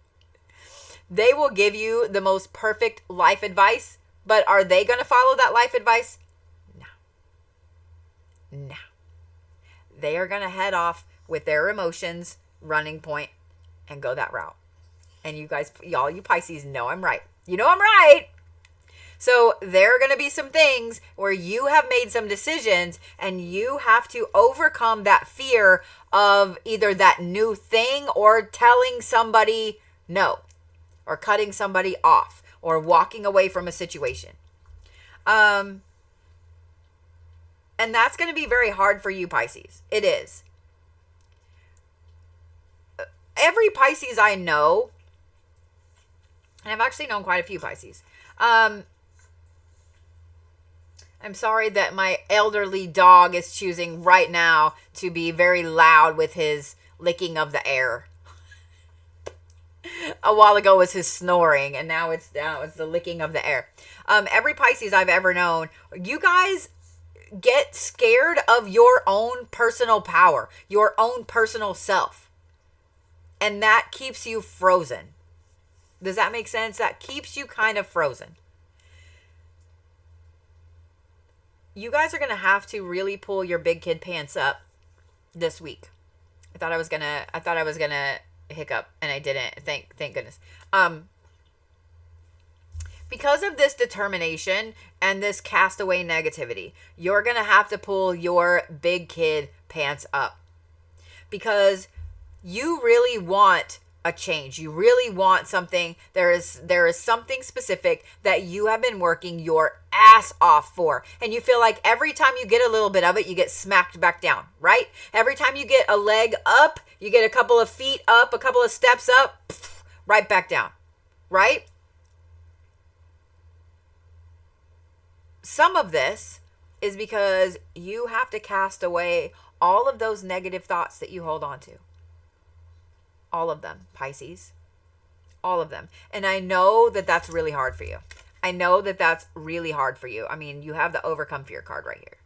They will give you the most perfect life advice, but are they going to follow that life advice? No. No. They are going to head off with their emotions, running point, and go that route. And you guys, y'all, you Pisces know I'm right. You know I'm right. So there are going to be some things where you have made some decisions and you have to overcome that fear of either that new thing or telling somebody no, or cutting somebody off, or walking away from a situation. And that's going to be very hard for you, Pisces. It is. Every Pisces I know, and I've actually known quite a few Pisces. I'm sorry that my elderly dog is choosing right now to be very loud with his licking of the air. A while ago was his snoring, and now it's the licking of the air. Every Pisces I've ever known, you guys get scared of your own personal power, your own personal self. And that keeps you frozen. Does that make sense? That keeps you kind of frozen. You guys are going to have to really pull your big kid pants up this week. I thought I was going to hiccup and I didn't. Thank goodness. Because of this determination and this castaway negativity, you're going to have to pull your big kid pants up. Because you really want a change. You really want something. There is something specific that you have been working your ass off for. And you feel like every time you get a little bit of it, you get smacked back down, right? Every time you get a leg up, you get a couple of feet up, a couple of steps up, right back down, right? Some of this is because you have to cast away all of those negative thoughts that you hold on to. All of them, Pisces. All of them. And I know that that's really hard for you. I know that that's really hard for you. I mean, you have the overcome fear card right here.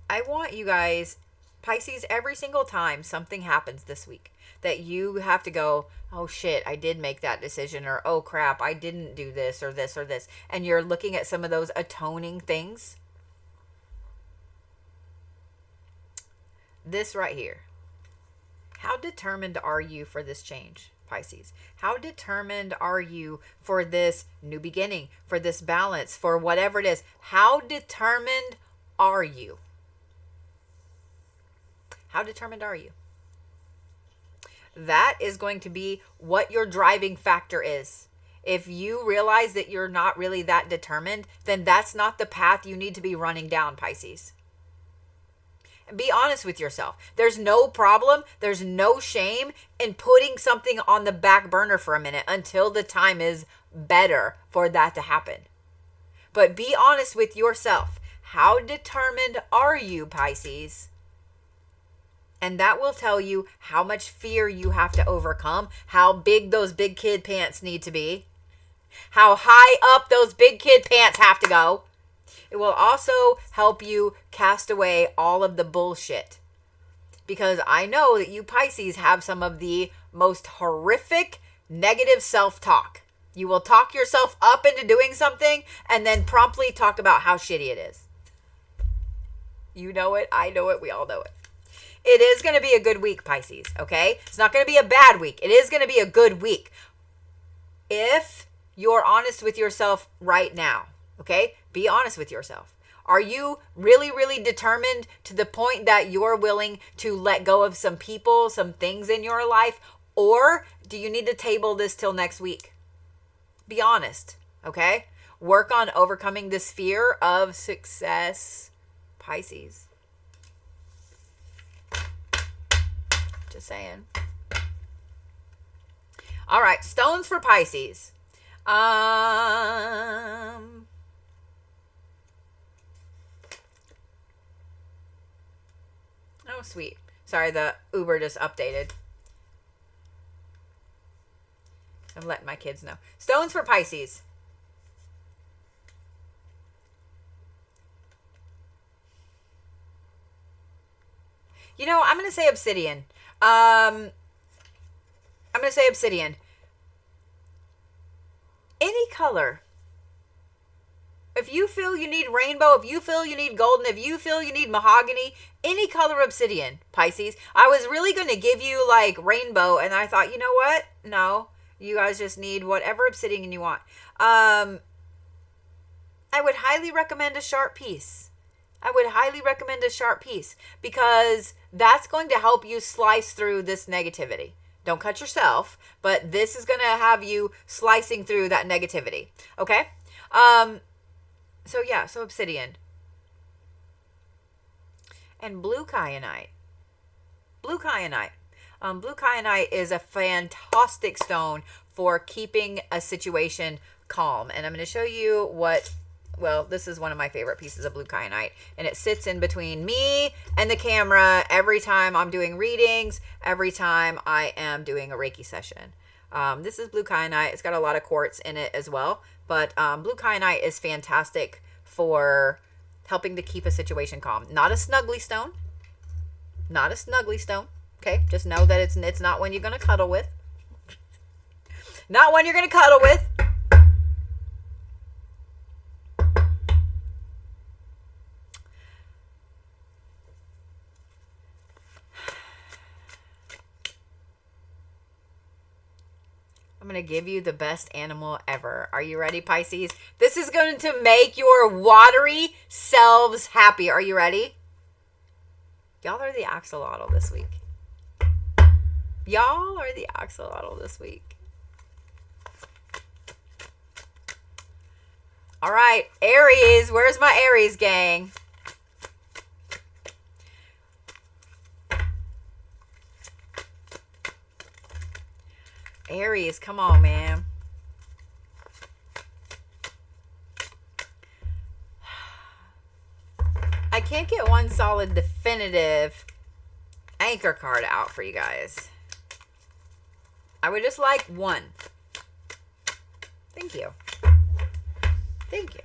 I want you guys, Pisces, every single time something happens this week that you have to go, oh shit, I did make that decision, or oh crap, I didn't do this or this or this. And you're looking at some of those atoning things. This right here. How determined are you for this change, Pisces? How determined are you for this new beginning, for this balance, for whatever it is? How determined are you? How determined are you? That is going to be what your driving factor is. If you realize that you're not really that determined, then that's not the path you need to be running down, Pisces. Be honest with yourself. There's no problem. There's no shame in putting something on the back burner for a minute until the time is better for that to happen. But be honest with yourself. How determined are you, Pisces? And that will tell you how much fear you have to overcome, how big those big kid pants need to be, how high up those big kid pants have to go. It will also help you cast away all of the bullshit. Because I know that you Pisces have some of the most horrific negative self-talk. You will talk yourself up into doing something and then promptly talk about how shitty it is. You know it. I know it. We all know it. It is going to be a good week, Pisces, okay? It's not going to be a bad week. It is going to be a good week. If you're honest with yourself right now, okay? Be honest with yourself. Are you really, really determined to the point that you're willing to let go of some people, some things in your life? Or do you need to table this till next week? Be honest, okay? Work on overcoming this fear of success, Pisces. Just saying. All right, stones for Pisces. Oh, sweet. Sorry, the Uber just updated. I'm letting my kids know. Stones for Pisces. You know, I'm going to say obsidian. I'm going to say obsidian. Any color. If you feel you need rainbow, if you feel you need golden, if you feel you need mahogany, any color obsidian, Pisces. I was really going to give you like rainbow, and I thought, you know what? No, you guys just need whatever obsidian you want. I would highly recommend a sharp piece. I would highly recommend a sharp piece because that's going to help you slice through this negativity. Don't cut yourself, but this is going to have you slicing through that negativity. Okay? So obsidian. And blue kyanite. Blue kyanite. Blue kyanite is a fantastic stone for keeping a situation calm. And I'm going to show you this is one of my favorite pieces of blue kyanite. And it sits in between me and the camera every time I'm doing readings, every time I am doing a Reiki session. This is blue kyanite. It's got a lot of quartz in it as well. But blue kyanite is fantastic for helping to keep a situation calm. Not a snuggly stone. Not a snuggly stone. Okay? Just know that it's not one you're going to cuddle with. Not one you're going to cuddle with. I'm going to give you the best animal ever. Are you ready, Pisces? This is going to make your watery selves happy. Are you ready? Y'all are the axolotl this week. Y'all are the axolotl this week. All right, Aries. Where's my Aries gang? Aries, come on, man. I can't get one solid, definitive anchor card out for you guys. I would just like one. Thank you. Thank you.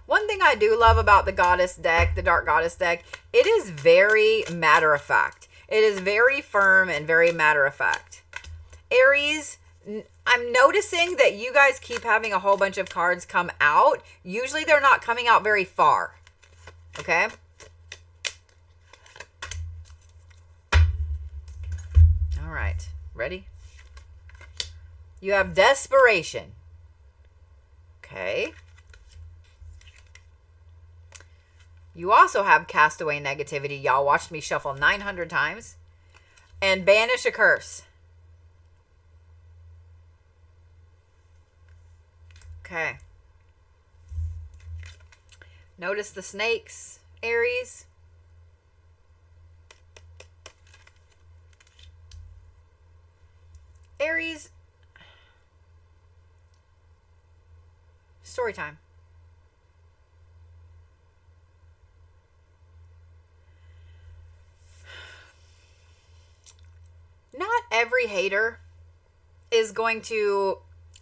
One thing I do love about the goddess deck, the dark goddess deck, it is very matter of fact. It is very firm and very matter of fact. Aries, I'm noticing that you guys keep having a whole bunch of cards come out. Usually they're not coming out very far. Okay? All right. Ready? You have desperation. Okay. You also have castaway negativity. Y'all watched me shuffle 900 times. And banish a curse. Okay. Notice the snakes, Aries. Aries. Story time. every hater is going to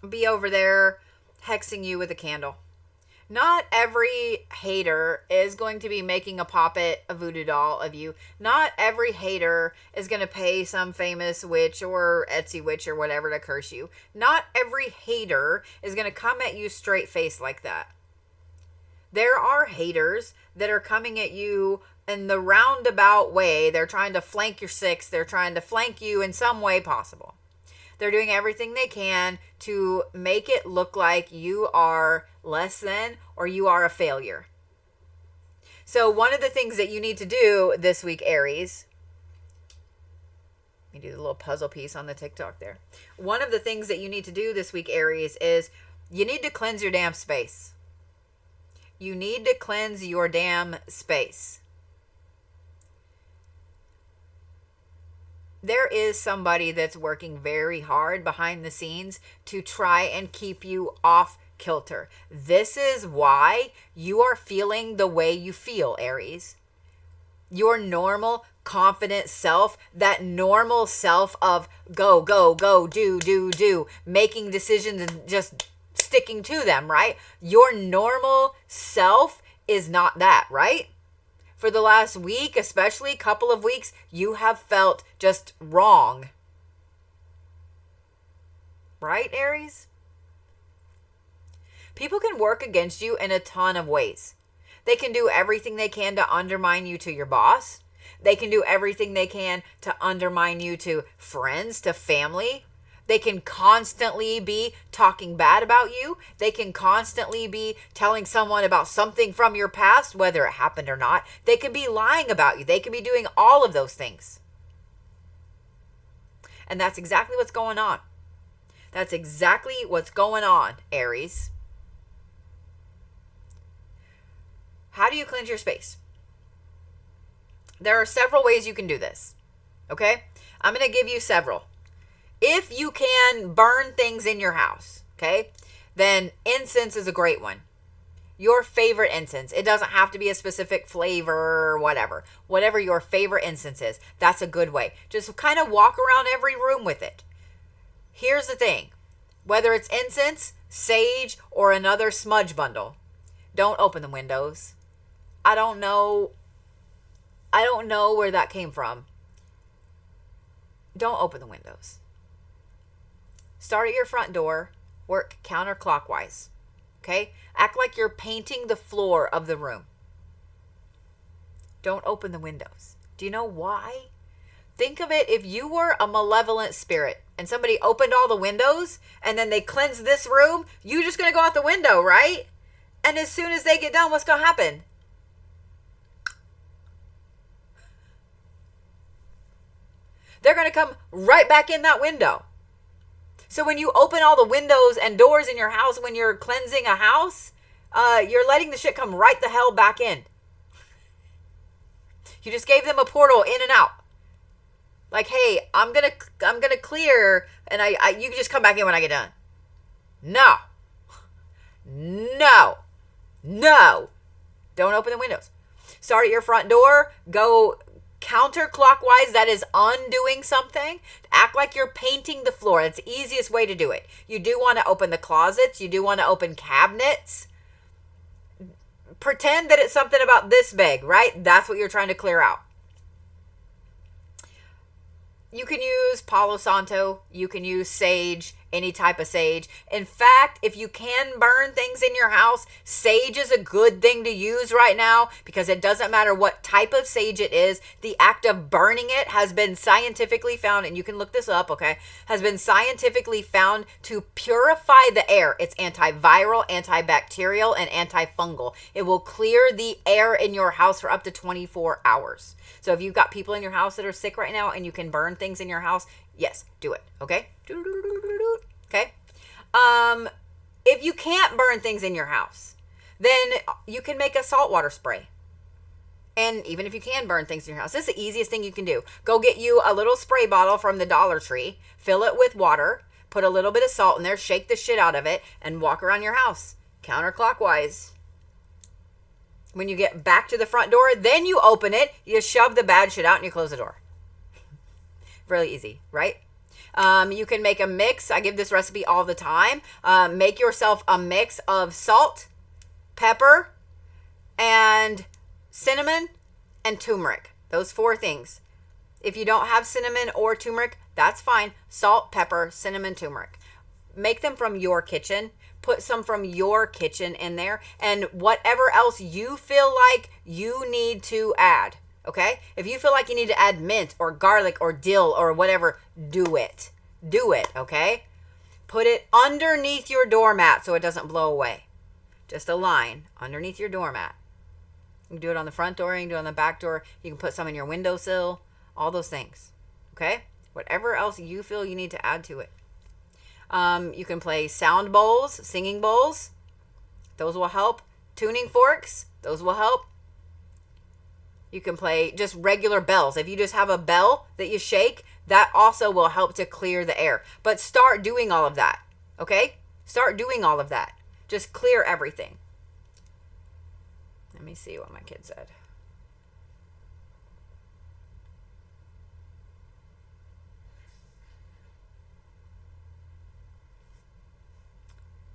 be over there hexing you with a candle. Not every hater is going to be making a puppet, a voodoo doll of you. Not every hater is going to pay some famous witch or Etsy witch or whatever to curse you. Not every hater is going to come at you straight faced like that. There are haters that are coming at you in the roundabout way. They're trying to flank your six. They're trying to flank you in some way possible. They're doing everything they can to make it look like you are less than or you are a failure. So one of the things that you need to do this week, Aries, let me do the little puzzle piece on the TikTok there. One of the things that you need to do this week, Aries, is you need to cleanse your damn space. You need to cleanse your damn space. There is somebody that's working very hard behind the scenes to try and keep you off kilter. This is why you are feeling the way you feel, Aries. Your normal, confident self, that normal self of go, go, go, do, making decisions and just sticking to them, right? Your normal self is not that, right? For the last week, especially a couple of weeks, you have felt just wrong. Right, Aries? People can work against you in a ton of ways. They can do everything they can to undermine you to your boss. They can do everything they can to undermine you to friends, to family. They can constantly be talking bad about you. They can constantly be telling someone about something from your past, whether it happened or not. They can be lying about you. They can be doing all of those things. And that's exactly what's going on. That's exactly what's going on, Aries. How do you cleanse your space? There are several ways you can do this. Okay? I'm going to give you several. If you can burn things in your house, okay, then incense is a great one. Your favorite incense. It doesn't have to be a specific flavor or whatever. Whatever your favorite incense is, that's a good way. Just kind of walk around every room with it. Here's the thing. Whether it's incense, sage, or another smudge bundle, don't open the windows. I don't know where that came from. Don't open the windows. Start at your front door, work counterclockwise, okay? Act like you're painting the floor of the room. Don't open the windows. Do you know why? Think of it, if you were a malevolent spirit and somebody opened all the windows and then they cleansed this room, you're just going to go out the window, right? And as soon as they get done, what's going to happen? They're going to come right back in that window. So when you open all the windows and doors in your house, when you're cleansing a house, you're letting the shit come right the hell back in. You just gave them a portal in and out. Like, hey, I'm gonna clear, and you can just come back in when I get done. No. Don't open the windows. Start at your front door. Go counterclockwise. That is undoing something. Act like you're painting the floor. That's the easiest way to do it. You do want to open the closets. You do want to open cabinets. Pretend that it's something about this big, right? That's what you're trying to clear out. You can use Palo Santo. You can use sage, any type of sage. In fact, if you can burn things in your house, sage is a good thing to use right now because it doesn't matter what type of sage it is. The act of burning it has been scientifically found, and you can look this up, okay, has been scientifically found to purify the air. It's antiviral, antibacterial, and antifungal. It will clear the air in your house for up to 24 hours. So if you've got people in your house that are sick right now and you can burn things in your house, yes, do it, okay? Okay? If you can't burn things in your house, then you can make a saltwater spray. And even if you can burn things in your house, this is the easiest thing you can do. Go get you a little spray bottle from the Dollar Tree, fill it with water, put a little bit of salt in there, shake the shit out of it, and walk around your house counterclockwise. When you get back to the front door, then you open it, you shove the bad shit out, and you close the door. Really easy, right? You can make a mix. I give this recipe all the time. Make yourself a mix of salt, pepper, and cinnamon and turmeric. Those 4 things. If you don't have cinnamon or turmeric, that's fine. Salt, pepper, cinnamon, turmeric. Make them from your kitchen. Put some from your kitchen in there, and whatever else you feel like you need to add. Okay? If you feel like you need to add mint or garlic or dill or whatever, do it. Do it, okay? Put it underneath your doormat so it doesn't blow away. Just a line underneath your doormat. You can do it on the front door, you can do it on the back door. You can put some in your windowsill, all those things. Okay? Whatever else you feel you need to add to it. You can play sound bowls, singing bowls. Those will help. Tuning forks. Those will help. You can play just regular bells. If you just have a bell that you shake, that also will help to clear the air. But start doing all of that. Okay? Start doing all of that. Just clear everything. Let me see what my kid said.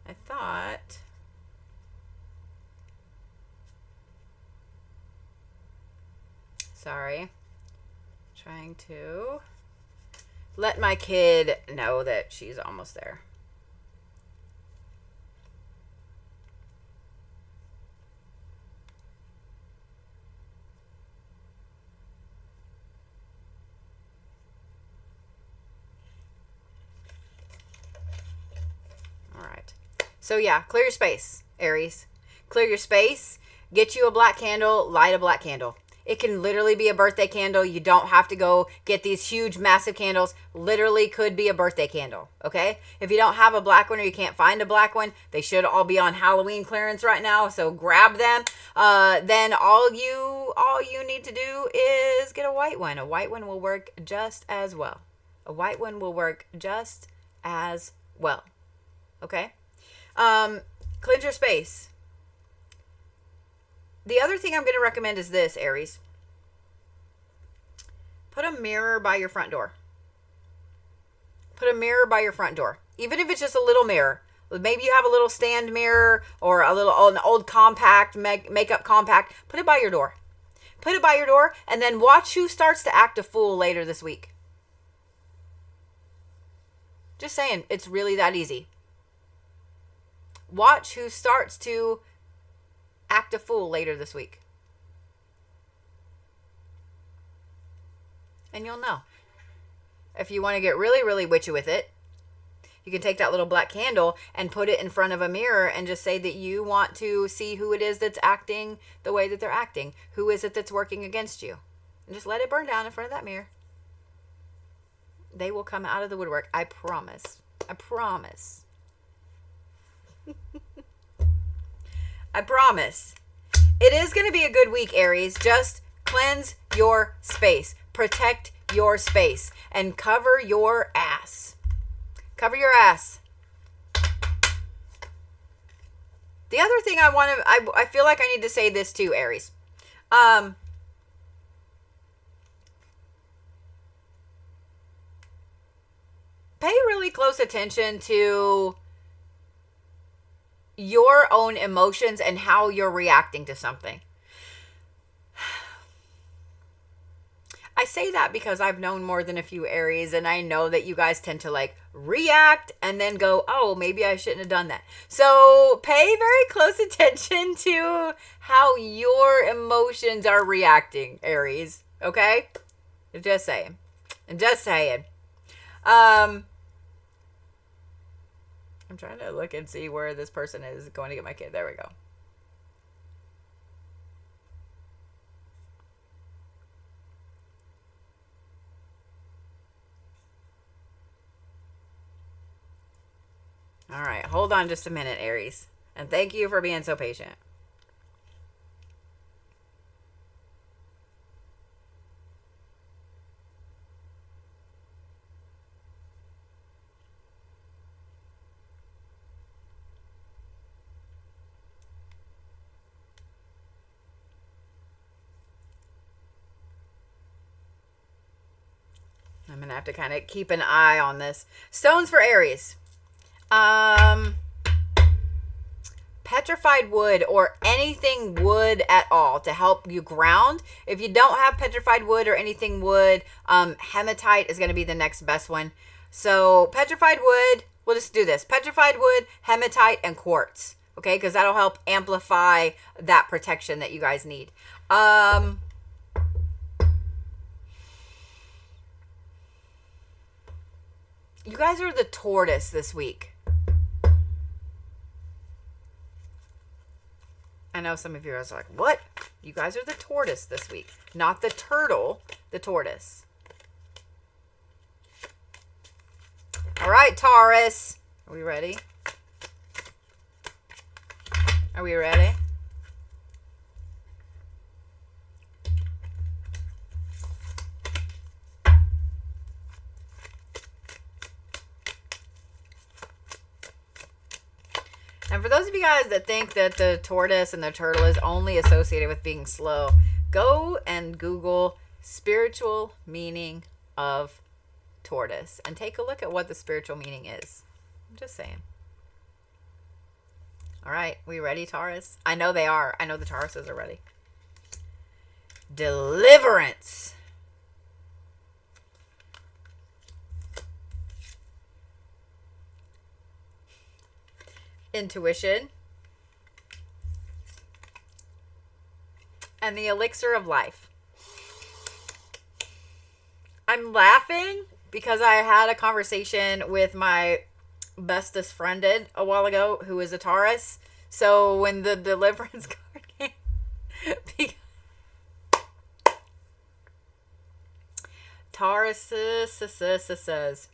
I thought... Sorry. Trying to let my kid know that she's almost there. All right. So yeah, clear your space, Aries. Clear your space. Get you a black candle. Light a black candle. It can literally be a birthday candle. You don't have to go get these huge, massive candles. Literally could be a birthday candle, okay? If you don't have a black one or you can't find a black one, they should all be on Halloween clearance right now, so grab them. Then all you need to do is get a white one. A white one will work just as well. A white one will work just as well, okay? Cleanse your space. The other thing I'm going to recommend is this, Aries. Put a mirror by your front door. Put a mirror by your front door. Even if it's just a little mirror. Maybe you have a little stand mirror or an old compact, makeup compact. Put it by your door. Put it by your door and then watch who starts to act a fool later this week. Just saying, it's really that easy. Watch who starts to act a fool later this week. And you'll know. If you want to get really, really witchy with it, you can take that little black candle and put it in front of a mirror and just say that you want to see who it is that's acting the way that they're acting. Who is it that's working against you? And just let it burn down in front of that mirror. They will come out of the woodwork. I promise. I promise. I promise. It is going to be a good week, Aries. Just cleanse your space. Protect your space. And cover your ass. Cover your ass. The other thing I feel like I need to say this too, Aries. Pay really close attention to your own emotions and how you're reacting to something. I say that because I've known more than a few Aries, and I know that you guys tend to like react and then go, oh, maybe I shouldn't have done that. So pay very close attention to how your emotions are reacting, Aries. Okay? I'm just saying. I'm just saying. I'm trying to look and see where this person is going to get my kid. There we go. All right. Hold on just a minute, Aries. And thank you for being so patient. I'm going to have to kind of keep an eye on this. Stones for Aries. Petrified wood or anything wood at all to help you ground. If you don't have petrified wood or anything wood, hematite is going to be the next best one. So petrified wood, we'll just do this. Petrified wood, hematite, and quartz. Okay, because that'll help amplify that protection that you guys need. You guys are the tortoise this week. I know some of you guys are like, what? You guys are the tortoise this week. Not the turtle, the tortoise. All right, Taurus. Are we ready? Are we ready? And for those of you guys that think that the tortoise and the turtle is only associated with being slow, go and Google spiritual meaning of tortoise and take a look at what the spiritual meaning is. I'm just saying. All right, we ready, Taurus? I know they are. I know the Tauruses are ready. Deliverance. Intuition, and the elixir of life. I'm laughing because I had a conversation with my bestest friended a while ago who is a Taurus. So when the deliverance card came, Taurus says,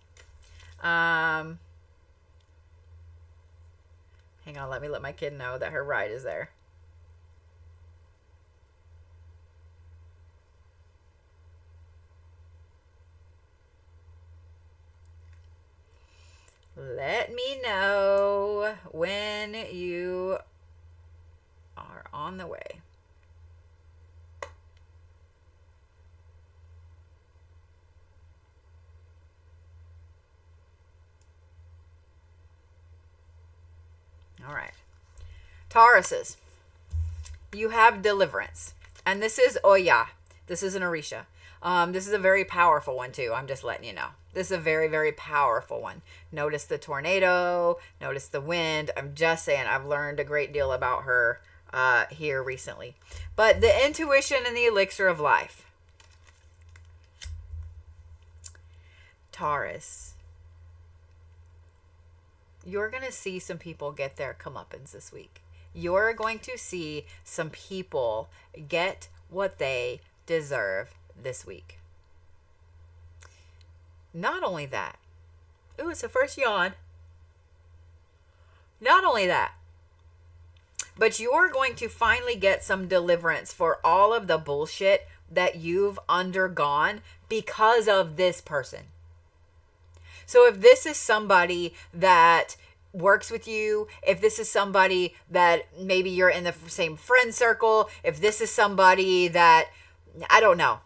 hang on, let me let my kid know that her ride is there. Let me know when you are on the way. All right. Tauruses, you have deliverance. And this is Oya. This is an Orisha. This is a very powerful one too. I'm just letting you know. This is a very, very powerful one. Notice the tornado. Notice the wind. I'm just saying I've learned a great deal about her here recently. But the intuition and the elixir of life. Taurus. You're going to see some people get their comeuppance this week. You're going to see some people get what they deserve this week. Not only that. Ooh, it's the first yawn. Not only that. But you're going to finally get some deliverance for all of the bullshit that you've undergone because of this person. So if this is somebody that works with you, if this is somebody that maybe you're in the same friend circle, if this is somebody that, I don't know,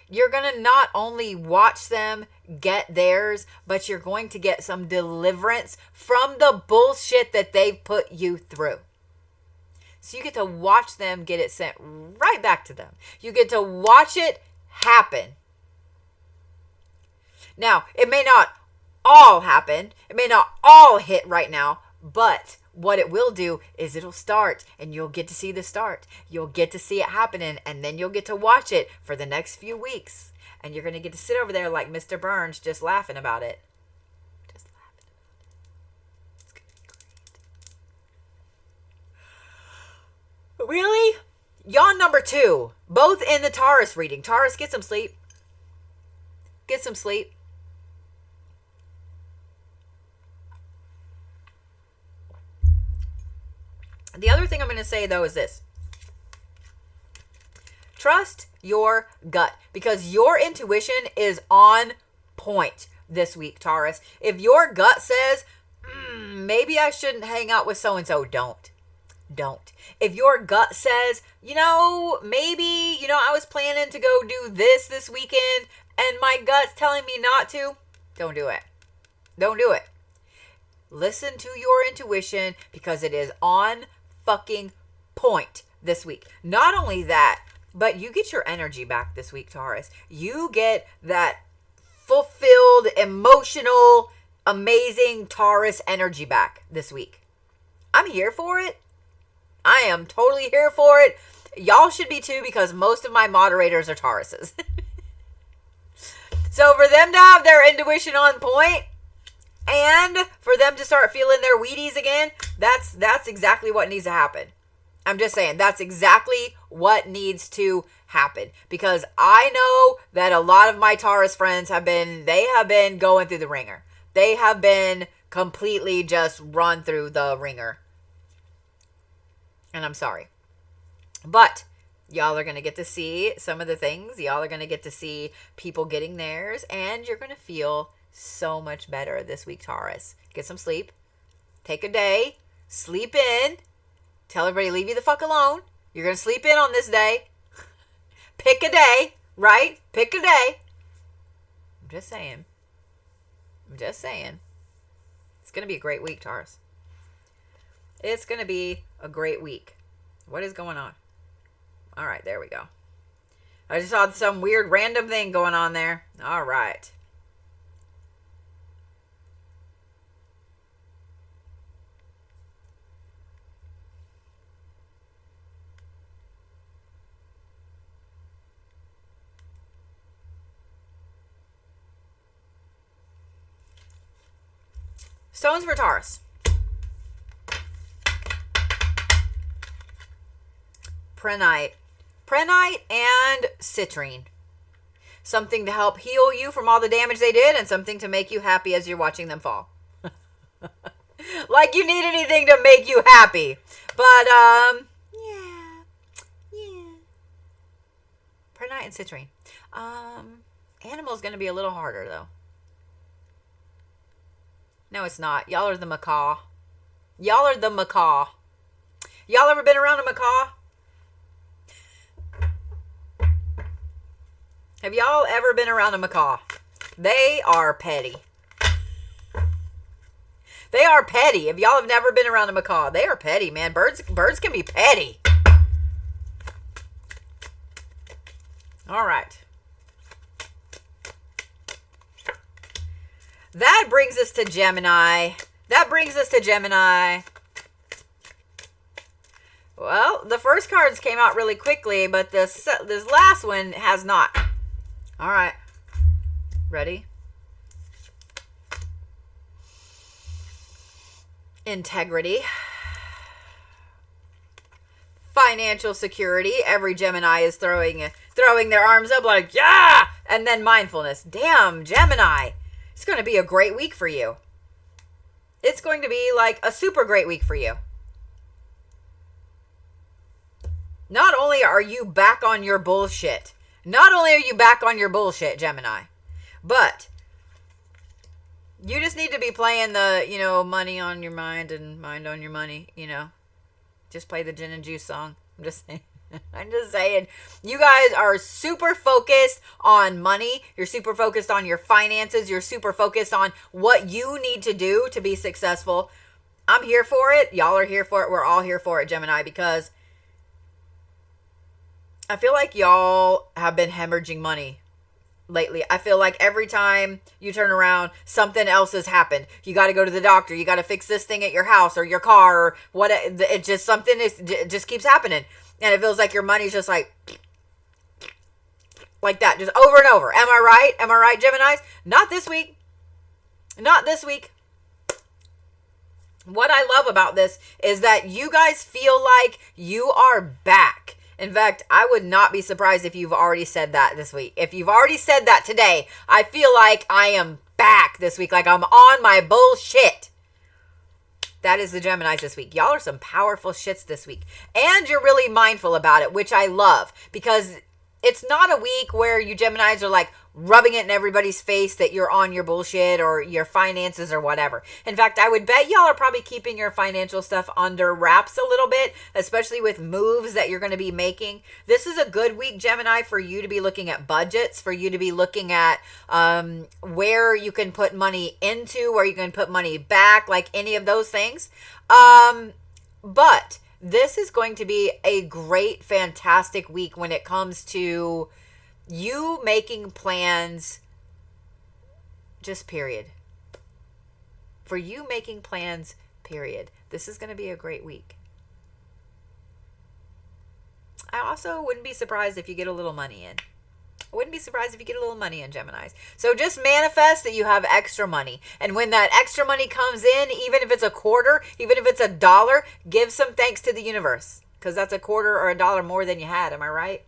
you're going to not only watch them get theirs, but you're going to get some deliverance from the bullshit that they've put you through. So you get to watch them get it sent right back to them. You get to watch it happen. Now, it may not all happen. It may not all hit right now, but what it will do is it'll start and you'll get to see the start. You'll get to see it happening and then you'll get to watch it for the next few weeks. And you're going to get to sit over there like Mr. Burns just laughing about it. Just laughing about it. It's going to be great. Really? Yawn number 2. Both in the Taurus reading. Taurus, get some sleep. Get some sleep. The other thing I'm going to say, though, is this. Trust your gut because your intuition is on point this week, Taurus. If your gut says, maybe I shouldn't hang out with so-and-so, don't. If your gut says, maybe, I was planning to go do this weekend, and my gut's telling me not to, don't do it. Don't do it. Listen to your intuition because it is on fucking point this week. Not only that, but you get your energy back this week, Taurus. You get that fulfilled, emotional, amazing Taurus energy back this week. I'm here for it. I am totally here for it. Y'all should be too because most of my moderators are Tauruses. So for them to have their intuition on point and for them to start feeling their Wheaties again, that's exactly what needs to happen. I'm just saying, that's exactly what needs to happen. Because I know that a lot of my Taurus friends have been going through the ringer. They have been completely just run through the ringer. And I'm sorry. But y'all are going to get to see some of the things. Y'all are going to get to see people getting theirs. And you're going to feel so much better this week, Taurus. Get some sleep. Take a day. Sleep in. Tell everybody, leave you the fuck alone. You're going to sleep in on this day. Pick a day, right? Pick a day. I'm just saying. It's going to be a great week, Taurus. It's going to be a great week. What is going on? All right, there we go. I just saw some weird random thing going on there. All right. Stones for Taurus. Prenite and citrine. Something to help heal you from all the damage they did and something to make you happy as you're watching them fall. Like you need anything to make you happy. But, yeah. Prenite and citrine. Animal's going to be a little harder, though. No, it's not. Y'all are the macaw. Y'all ever been around a macaw? Have y'all ever been around a macaw? They are petty. They are petty. If y'all have never been around a macaw, they are petty, man. Birds can be petty. All right. That brings us to Gemini. Well, the first cards came out really quickly, but this last one has not. All right. Ready? Integrity. Financial security. Every Gemini is throwing their arms up like, yeah! And then mindfulness. Damn, Gemini. It's going to be a great week for you. It's going to be like a super great week for you. Not only are you back on your bullshit, Gemini, but you just need to be playing the, money on your mind and mind on your money, Just play the gin and juice song. I'm just saying. You guys are super focused on money. You're super focused on your finances. You're super focused on what you need to do to be successful. I'm here for it. Y'all are here for it. We're all here for it, Gemini, because I feel like y'all have been hemorrhaging money lately. I feel like every time you turn around, something else has happened. You got to go to the doctor. You got to fix this thing at your house or your car or what. It just it just keeps happening. And it feels like your money's just like that, just over and over. Am I right? Am I right, Geminis? Not this week. Not this week. What I love about this is that you guys feel like you are back. In fact, I would not be surprised if you've already said that this week. If you've already said that today, I feel like I am back this week, like I'm on my bullshit. That is the Geminis this week. Y'all are some powerful shits this week. And you're really mindful about it, which I love. Because it's not a week where you Geminis are like rubbing it in everybody's face that you're on your bullshit or your finances or whatever. In fact, I would bet y'all are probably keeping your financial stuff under wraps a little bit, especially with moves that you're going to be making. This is a good week, Gemini, for you to be looking at budgets, for you to be looking at where you can put money into, where you can put money back, like any of those things. But this is going to be a great, fantastic week when it comes to you making plans, just period. For you making plans, period. This is going to be a great week. I also wouldn't be surprised if you get a little money in. I wouldn't be surprised if you get a little money in, Geminis. So just manifest that you have extra money. And when that extra money comes in, even if it's a quarter, even if it's $1, give some thanks to the universe. Because that's a quarter or $1 more than you had. Am I right?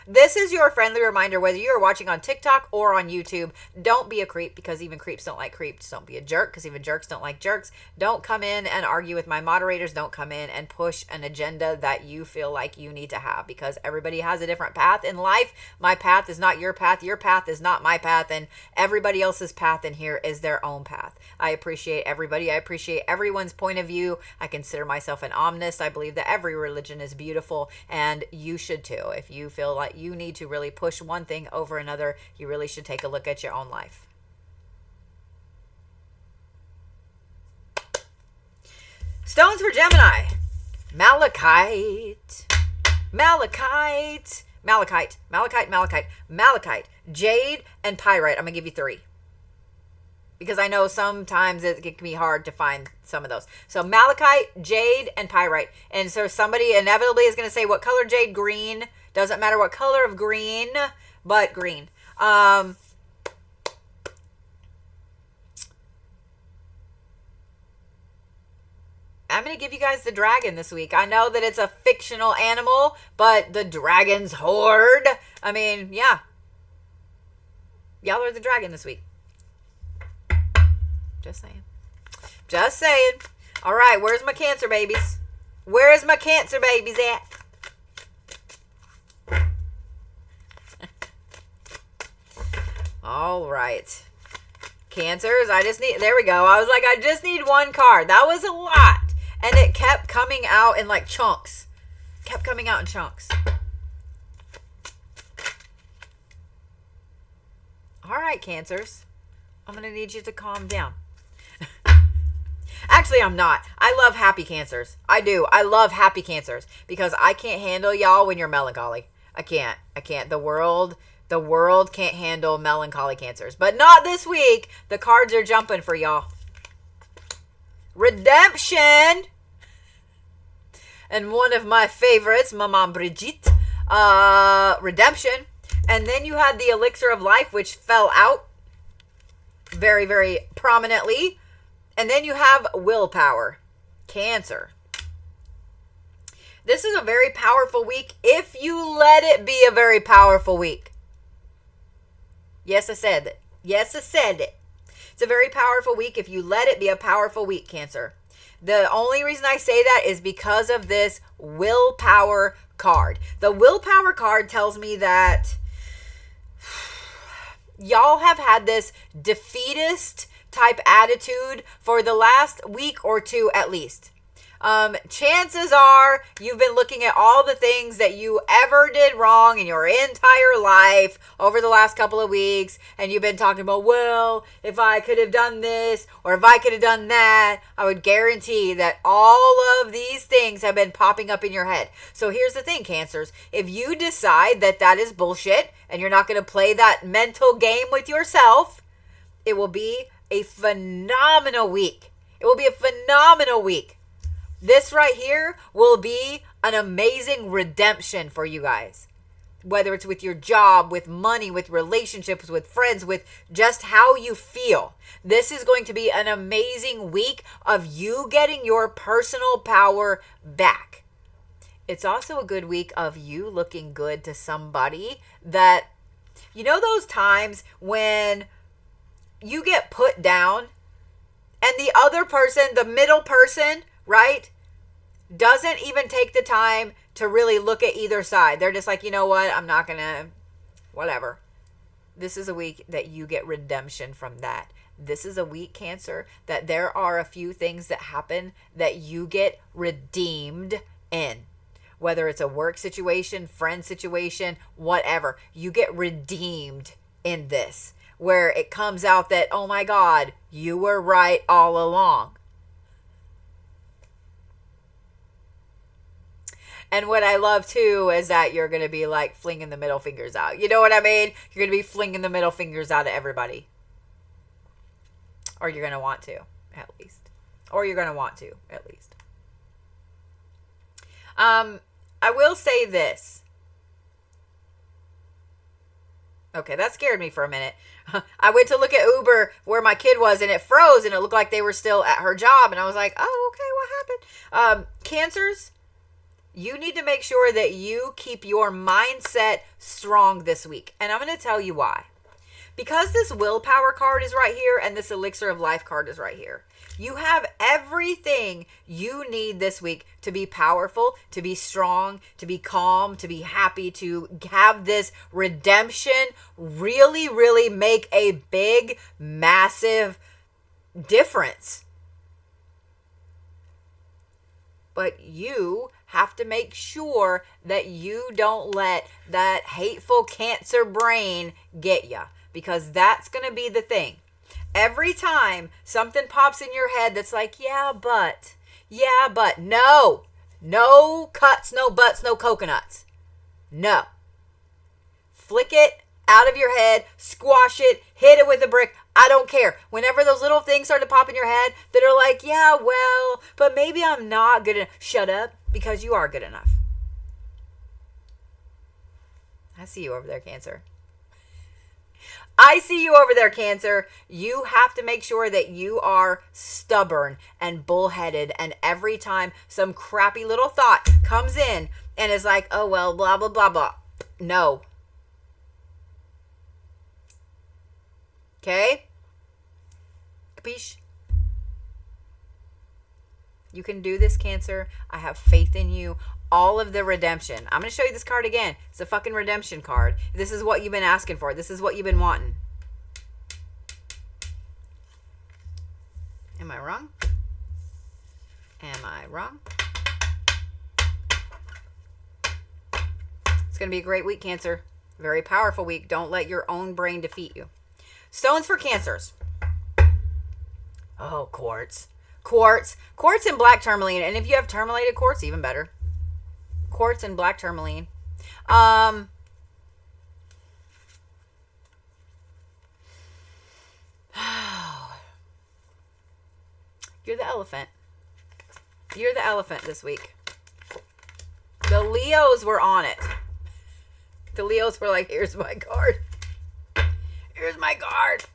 This is your friendly reminder, whether you're watching on TikTok or on YouTube, don't be a creep because even creeps don't like creeps. Don't be a jerk because even jerks don't like jerks. Don't come in and argue with my moderators. Don't come in and push an agenda that you feel like you need to have because everybody has a different path in life. My path is not your path. Your path is not my path. And everybody else's path in here is their own path. I appreciate everybody. I appreciate everyone's point of view. I consider myself an omnist. I believe that every religion is beautiful and you should too. If you feel like you need to really push one thing over another, you really should take a look at your own life. Stones for Gemini. Malachite. Malachite. Malachite. Malachite. Malachite. Malachite. Jade and pyrite. I'm going to give you 3. Because I know sometimes it can be hard to find some of those. So malachite, jade, and pyrite. And so somebody inevitably is going to say, what color jade? Green. Doesn't matter what color of green, but green. I'm going to give you guys the dragon this week. I know that it's a fictional animal, but the dragon's horde. I mean, yeah. Y'all are the dragon this week. Just saying. Just saying. All right, where's my Cancer babies? Where's my Cancer babies at? All right. Cancers, there we go. I was like, I just need one card. That was a lot. And it kept coming out in like chunks. Kept coming out in chunks. All right, Cancers. I'm going to need you to calm down. Actually, I'm not. I love happy Cancers. I do. I love happy Cancers because I can't handle y'all when you're melancholy. I can't. The world can't handle melancholy Cancers. But not this week. The cards are jumping for y'all. Redemption. And one of my favorites, Maman Brigitte. Redemption. And then you had the elixir of life, which fell out very, very prominently. And then you have willpower. Cancer. This is a very powerful week if you let it be a very powerful week. Yes, I said it. Yes, I said it. It's a very powerful week if you let it be a powerful week, Cancer. The only reason I say that is because of this willpower card. The willpower card tells me that y'all have had this defeatist type attitude for the last week or two at least. Chances are you've been looking at all the things that you ever did wrong in your entire life over the last couple of weeks, and you've been talking about, well, if I could have done this or if I could have done that. I would guarantee that all of these things have been popping up in your head. So here's the thing, Cancers. If you decide that that is bullshit and you're not going to play that mental game with yourself, it will be a phenomenal week. It will be a phenomenal week. This right here will be an amazing redemption for you guys. Whether it's with your job, with money, with relationships, with friends, with just how you feel. This is going to be an amazing week of you getting your personal power back. It's also a good week of you looking good to somebody that, you know, those times when you get put down and the other person, the middle person, right, doesn't even take the time to really look at either side. They're just like, you know what? I'm not going to, whatever. This is a week that you get redemption from that. This is a week, Cancer, that there are a few things that happen that you get redeemed in. Whether it's a work situation, friend situation, whatever. You get redeemed in this. Where it comes out that, oh my God, you were right all along. And what I love too is that you're going to be like flinging the middle fingers out. You know what I mean? You're going to be flinging the middle fingers out at everybody. Or you're going to want to, at least. Or you're going to want to, at least. I will say this. Okay, that scared me for a minute. I went to look at Uber where my kid was and it froze and it looked like they were still at her job. And I was like, oh, okay, what happened? Cancers, you need to make sure that you keep your mindset strong this week. And I'm going to tell you why. Because this willpower card is right here and this elixir of life card is right here. You have everything you need this week to be powerful, to be strong, to be calm, to be happy, to have this redemption really, really make a big, massive difference. But you have to make sure that you don't let that hateful Cancer brain get you. Because that's going to be the thing. Every time something pops in your head that's like, yeah, but, no cuts, no butts, no coconuts. No. Flick it out of your head, squash it, hit it with a brick. I don't care. Whenever those little things start to pop in your head that are like, yeah, well, but maybe I'm not good enough. Shut up, because you are good enough. I see you over there, Cancer. I see you over there, Cancer. You have to make sure that you are stubborn and bullheaded. And every time some crappy little thought comes in and is like, oh, well, blah, blah, blah, blah. No. Okay? Capiche? You can do this, Cancer. I have faith in you. All of the redemption. I'm going to show you this card again. It's a fucking redemption card. This is what you've been asking for. This is what you've been wanting. Am I wrong? Am I wrong? It's going to be a great week, Cancer. Very powerful week. Don't let your own brain defeat you. Stones for Cancers. Oh, quartz. Quartz and black tourmaline. And if you have tourmalated quartz, even better. Quartz and black tourmaline. You're the elephant. You're the elephant this week. The Leos were on it. The Leos were like, here's my card. Here's my card.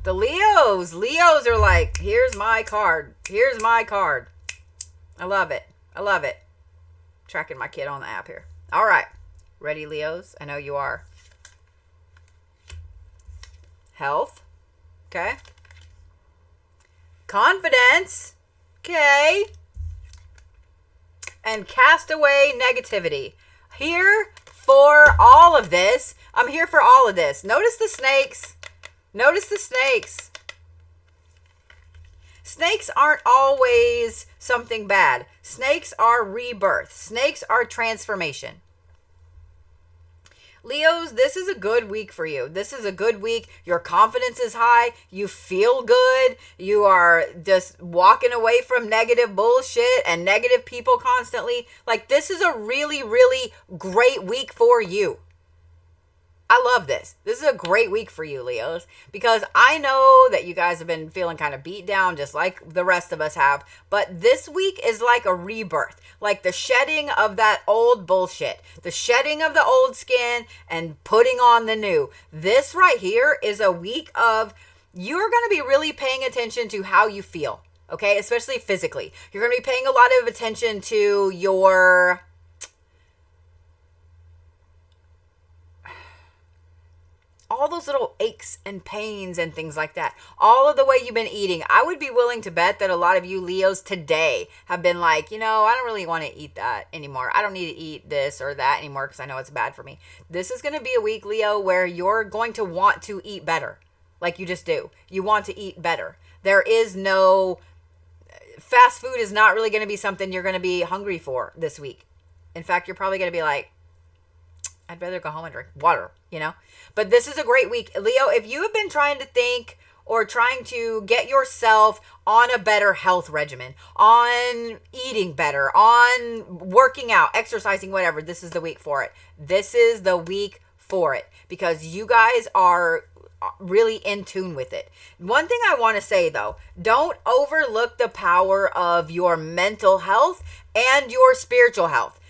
The Leos are like, here's my card. Here's my card. I love it. I love it. Tracking my kid on the app here. All right. Ready, Leos? I know you are. Health. Okay. Confidence. Okay. And cast away negativity. Here for all of this. I'm here for all of this. Notice the snakes. Notice the snakes. Snakes aren't always something bad. Snakes are rebirth. Snakes are transformation. Leos, this is a good week for you. This is a good week. Your confidence is high. You feel good. You are just walking away from negative bullshit and negative people constantly. Like, this is a really, really great week for you. I love this. This is a great week for you, Leos, because I know that you guys have been feeling kind of beat down just like the rest of us have. But this week is like a rebirth, like the shedding of that old bullshit, the shedding of the old skin and putting on the new. This right here is a week of you're going to be really paying attention to how you feel, okay? Especially physically. You're going to be paying a lot of attention to your... all those little aches and pains and things like that, all of the way you've been eating, I would be willing to bet that a lot of you Leos today have been like, I don't really want to eat that anymore. I don't need to eat this or that anymore because I know it's bad for me. This is going to be a week, Leo, where you're going to want to eat better. Like you just do. You want to eat better. There is no... Fast food is not really going to be something you're going to be hungry for this week. In fact, you're probably going to be like, I'd rather go home and drink water, But this is a great week. Leo, if you have been trying to think or trying to get yourself on a better health regimen, on eating better, on working out, exercising, whatever, this is the week for it. This is the week for it because you guys are really in tune with it. One thing I want to say though, don't overlook the power of your mental health and your spiritual health.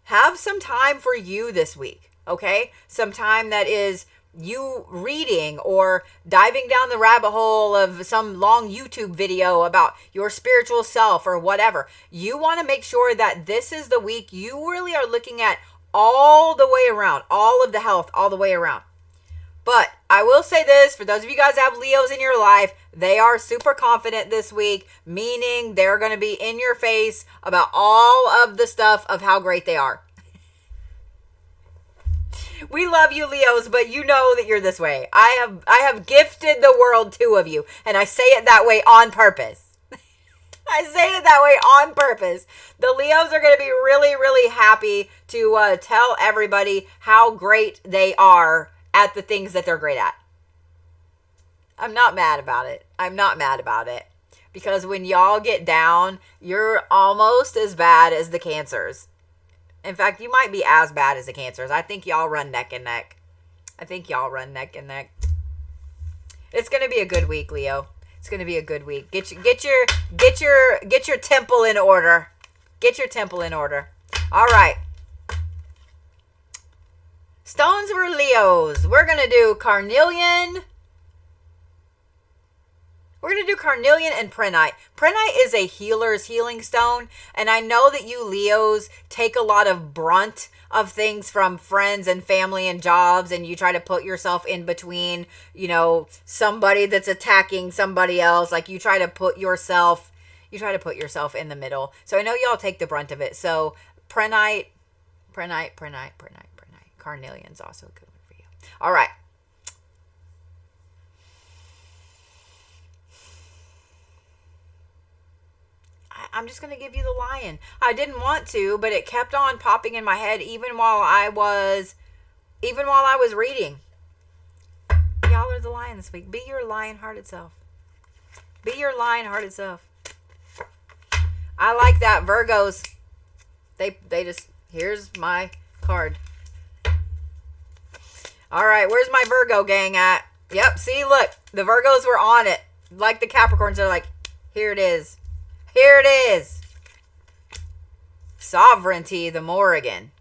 Have some time for you this week, okay? Some time that is you reading or diving down the rabbit hole of some long YouTube video about your spiritual self or whatever. You want to make sure that this is the week you really are looking at all the way around, all of the health, all the way around. But I will say this, for those of you guys that have Leos in your life, they are super confident this week, meaning they're going to be in your face about all of the stuff of how great they are. We love you, Leos, but you know that you're this way. I have gifted the world two of you, and I say it that way on purpose. I say it that way on purpose. The Leos are going to be really, really happy to tell everybody how great they are at the things that they're great at. I'm not mad about it. I'm not mad about it. Because when y'all get down, you're almost as bad as the Cancers. In fact, you might be as bad as the Cancers. I think y'all run neck and neck. It's going to be a good week, Leo. It's going to be a good week. Get your temple in order. Get your temple in order. All right. Stones for Leos. We're going to do carnelian. We're going to do carnelian and prehnite. Prehnite is a healer's healing stone. And I know that you Leos take a lot of brunt of things from friends and family and jobs. And you try to put yourself in between, somebody that's attacking somebody else. Like you try to put yourself in the middle. So I know y'all take the brunt of it. So prehnite. Carnelian's also a good one for you. All right. I'm just going to give you the lion. I didn't want to, but it kept on popping in my head even while I was reading. Y'all are the lion this week. Be your lion-hearted self. Be your lion-hearted self. I like that. Virgos. They just, here's my card. All right, where's my Virgo gang at? Yep, see, look, the Virgos were on it. Like the Capricorns, they're like, here it is. Here it is. Sovereignty, the Morrigan.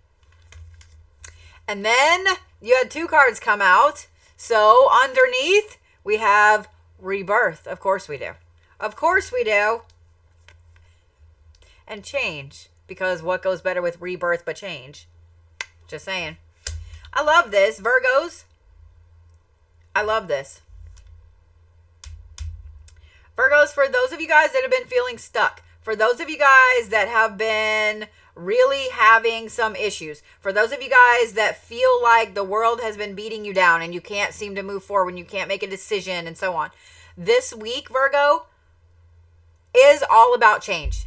And then you had two cards come out. So underneath, we have rebirth. Of course we do. Of course we do. And change. Because what goes better with rebirth but change? Just saying. I love this, Virgos. I love this. Virgos, for those of you guys that have been feeling stuck, for those of you guys that have been really having some issues, for those of you guys that feel like the world has been beating you down and you can't seem to move forward and you can't make a decision and so on, this week, Virgo, is all about change.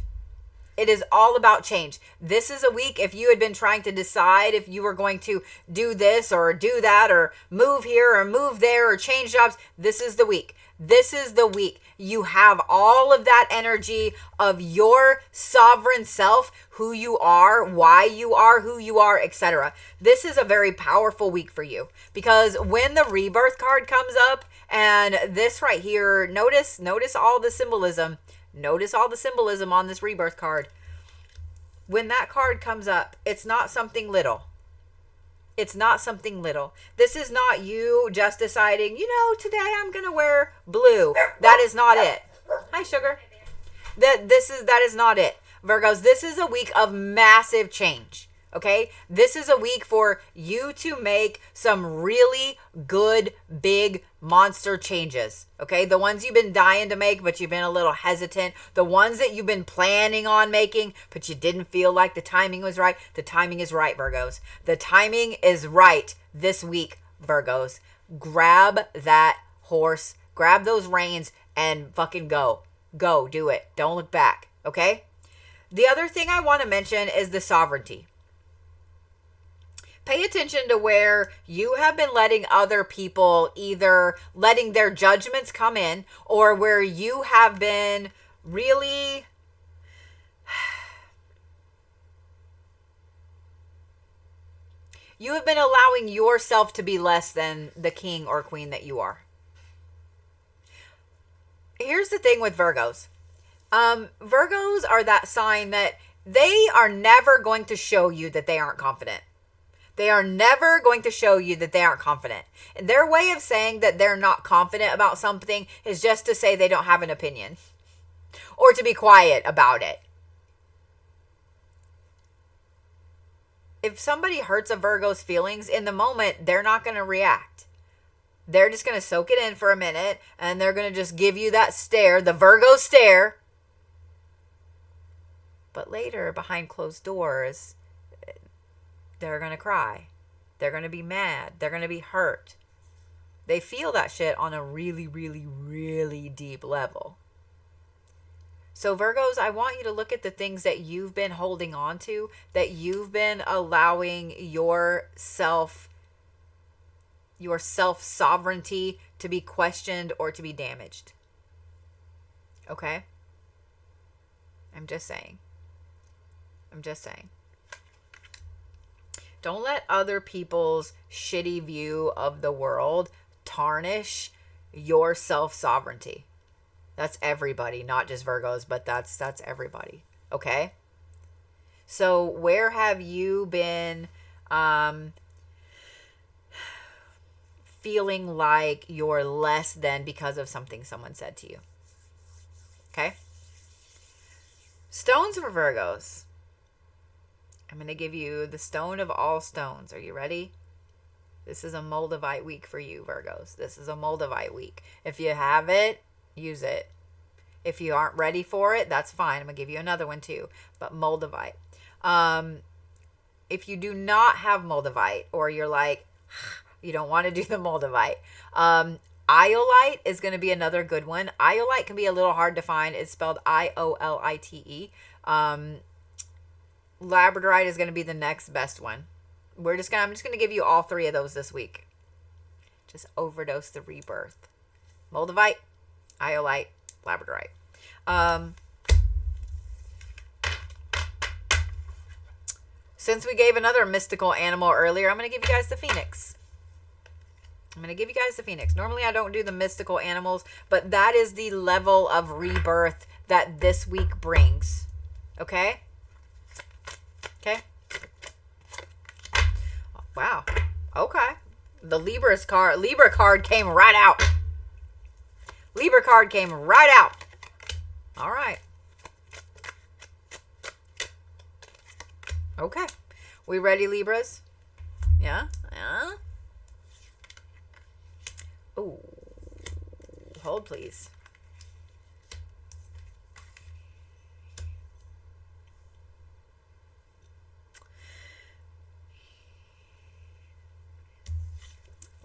It is all about change. This is a week, if you had been trying to decide if you were going to do this or do that or move here or move there or change jobs, this is the week. This is the week. You have all of that energy of your sovereign self, who you are, why you are, who you are, etc. This is a very powerful week for you because when the rebirth card comes up and this right here, notice all the symbolism. Notice all the symbolism on this rebirth card. When that card comes up, it's not something little. It's not something little. This is not you just deciding, today I'm going to wear blue. That is not it. Hi, sugar. That is not it. Virgos, this is a week of massive change. Okay, this is a week for you to make some really good, big monster changes. Okay, the ones you've been dying to make, but you've been a little hesitant. The ones that you've been planning on making, but you didn't feel like the timing was right. The timing is right, Virgos. The timing is right this week, Virgos. Grab that horse, grab those reins, and fucking go. Go, do it. Don't look back. Okay? The other thing I want to mention is the sovereignty. Pay attention to where you have been letting other people either letting their judgments come in, or where you have been really you have been allowing yourself to be less than the king or queen that you are. Here's the thing with Virgos. Virgos are that sign that they are never going to show you that they aren't confident. They are never going to show you that they aren't confident. And their way of saying that they're not confident about something is just to say they don't have an opinion or to be quiet about it. If somebody hurts a Virgo's feelings in the moment, they're not going to react. They're just going to soak it in for a minute, and they're going to just give you that stare, the Virgo stare. But later, behind closed doors, they're going to cry. They're going to be mad. They're going to be hurt. They feel that shit on a really, really, really deep level. So Virgos, I want you to look at the things that you've been holding on to, that you've been allowing your self-sovereignty to be questioned or to be damaged. Okay? I'm just saying. Don't let other people's shitty view of the world tarnish your self-sovereignty. That's everybody, not just Virgos, but that's everybody. Okay? So where have you been feeling like you're less than because of something someone said to you? Okay? Stones for Virgos. I'm going to give you the stone of all stones. Are you ready? This is a Moldavite week for you, Virgos. This is a Moldavite week. If you have it, use it. If you aren't ready for it, that's fine. I'm going to give you another one too. But Moldavite. If you do not have Moldavite, or you're like, you don't want to do the Moldavite, Iolite is going to be another good one. Iolite can be a little hard to find. It's spelled Iolite. Labradorite is going to be the next best one. I'm just going to give you all three of those this week. Just overdose the rebirth. Moldavite, Iolite, Labradorite. Since we gave another mystical animal earlier, I'm going to give you guys the phoenix. Normally I don't do the mystical animals, but that is the level of rebirth that this week brings. Okay? Okay? Wow. Okay. The Libra card came right out. All right. Okay. We ready, Libras? Yeah? Yeah? Ooh. Hold, please.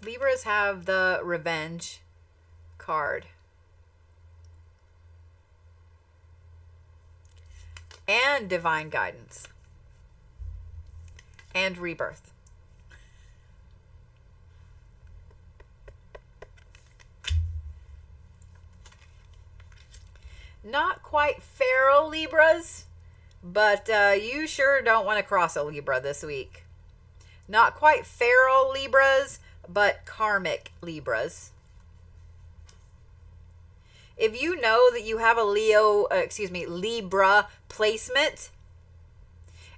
Libras have the revenge card. And divine guidance. And rebirth. Not quite feral Libras, but you sure don't want to cross a Libra this week. Not quite feral Libras, but karmic Libras. If you know that you have a Libra placement,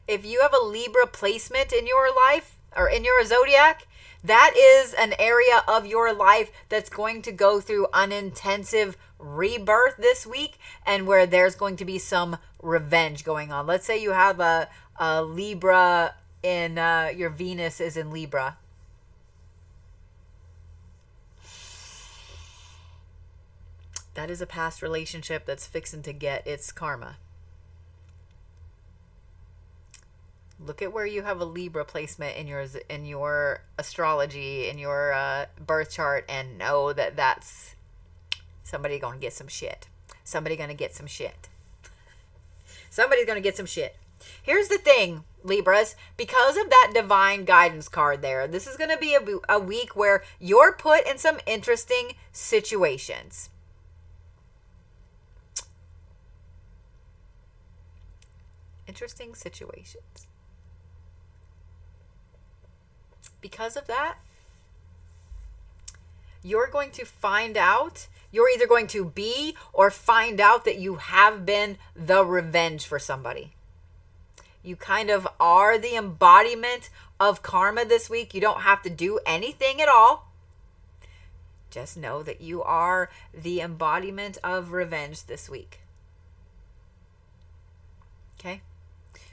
if you have a Libra placement in your life or in your zodiac, that is an area of your life that's going to go through an intensive rebirth this week, and where there's going to be some revenge going on. Let's say you have a Libra your Venus is in Libra. That is a past relationship that's fixing to get its karma. Look at where you have a Libra placement in your astrology, in your birth chart, and know that that's somebody going to get some shit. Somebody going to get some shit. Somebody's going to get some shit. Here's the thing, Libras. Because of that divine guidance card there, this is going to be a week where you're put in some interesting situations. Interesting situations. Because of that, you're going to find out, you're either going to be or find out that you have been the revenge for somebody. You kind of are the embodiment of karma this week. You don't have to do anything at all. Just know that you are the embodiment of revenge this week. Okay?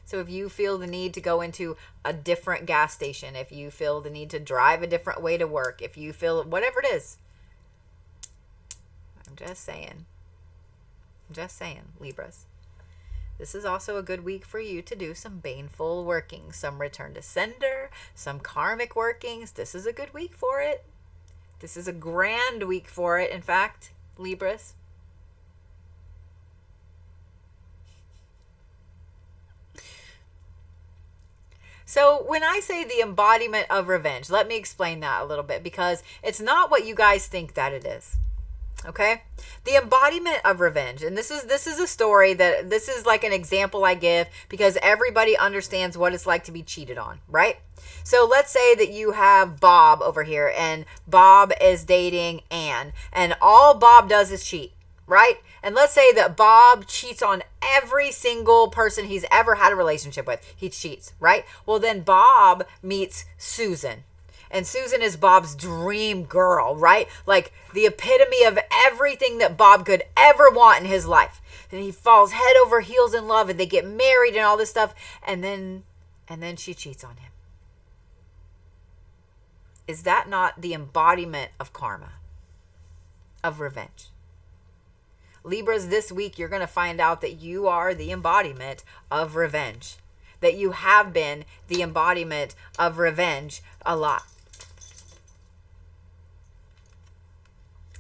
So if you feel the need to go into a different gas station, if you feel the need to drive a different way to work, if you feel whatever it is, I'm just saying, Libras. This is also a good week for you to do some baneful working, some return to sender, some karmic workings. This is a good week for it. This is a grand week for it, in fact, Libras. So when I say the embodiment of revenge, let me explain that a little bit, because it's not what you guys think that it is. Okay? The embodiment of revenge. And this is a story that, this is like an example I give because everybody understands what it's like to be cheated on, right? So let's say that you have Bob over here and Bob is dating Ann and all Bob does is cheat, right? And let's say that Bob cheats on every single person he's ever had a relationship with. He cheats, right? Well, then Bob meets Susan. And Susan is Bob's dream girl, right? Like the epitome of everything that Bob could ever want in his life. And he falls head over heels in love and they get married and all this stuff. And then she cheats on him. Is that not the embodiment of karma? Of revenge? Libras, this week, you're going to find out that you are the embodiment of revenge. That you have been the embodiment of revenge a lot.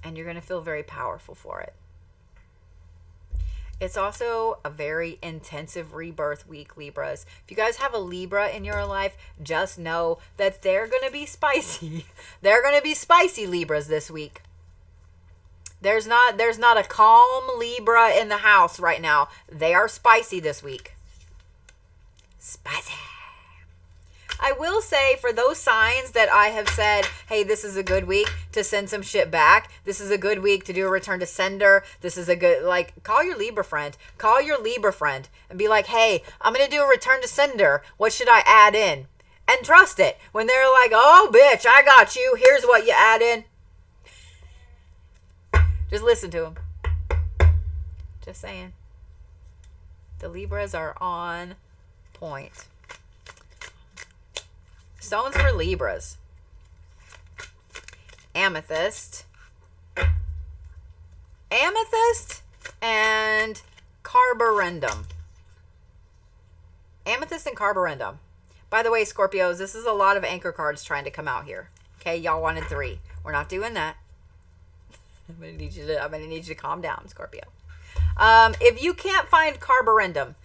And you're going to feel very powerful for it. It's also a very intensive rebirth week, Libras. If you guys have a Libra in your life, just know that they're going to be spicy. They're going to be spicy, Libras, this week. There's not a calm Libra in the house right now. They are spicy this week. Spicy. I will say, for those signs that I have said, hey, this is a good week to send some shit back. This is a good week to do a return to sender. This is a good, call your Libra friend. Call your Libra friend and be like, hey, I'm going to do a return to sender. What should I add in? And trust it. When they're like, oh, bitch, I got you. Here's what you add in. Just listen to them. Just saying. The Libras are on point. Stones for Libras. Amethyst. Amethyst and carborundum. Amethyst and carborundum. By the way, Scorpios, this is a lot of anchor cards trying to come out here. Okay, y'all wanted 3. We're not doing that. I'm gonna need you to calm down, Scorpio. If you can't find carborundum,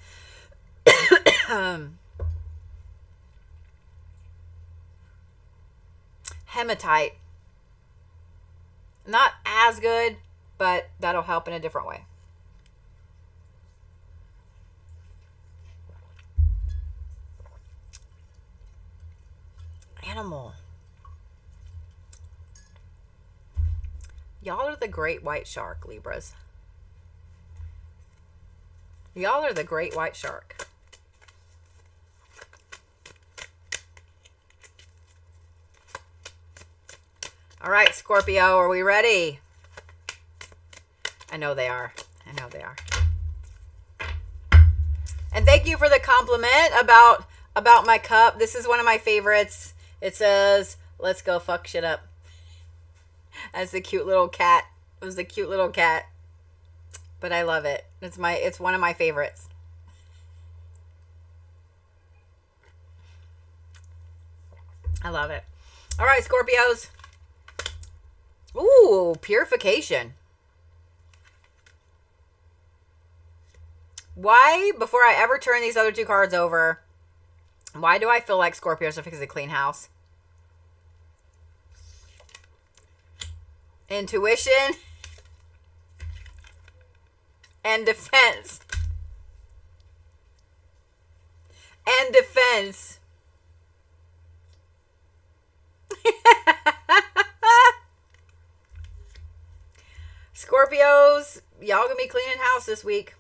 hematite, not as good, but that'll help in a different way. Animal. Y'all are the great white shark, Libras. Y'all are the great white shark. All right, Scorpio, are we ready? I know they are. I know they are. And thank you for the compliment about about my cup. This is one of my favorites. It says, let's go fuck shit up. That's the cute little cat. It was a cute little cat. But I love it. It's one of my favorites. I love it. All right, Scorpios. Ooh, purification. Why, before I ever turn these other two cards over, why do I feel like Scorpios are fixing to clean house? Intuition and defense. And defense. Scorpios, y'all gonna be cleaning house this week.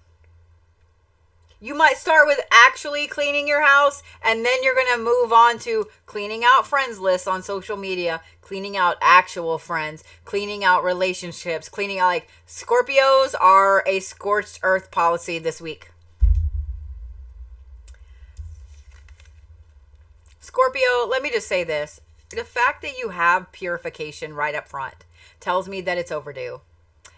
You might start with actually cleaning your house, and then you're going to move on to cleaning out friends lists on social media, cleaning out actual friends, cleaning out relationships, cleaning out, like, Scorpios are a scorched earth policy this week. Scorpio, let me just say this. The fact that you have purification right up front tells me that it's overdue.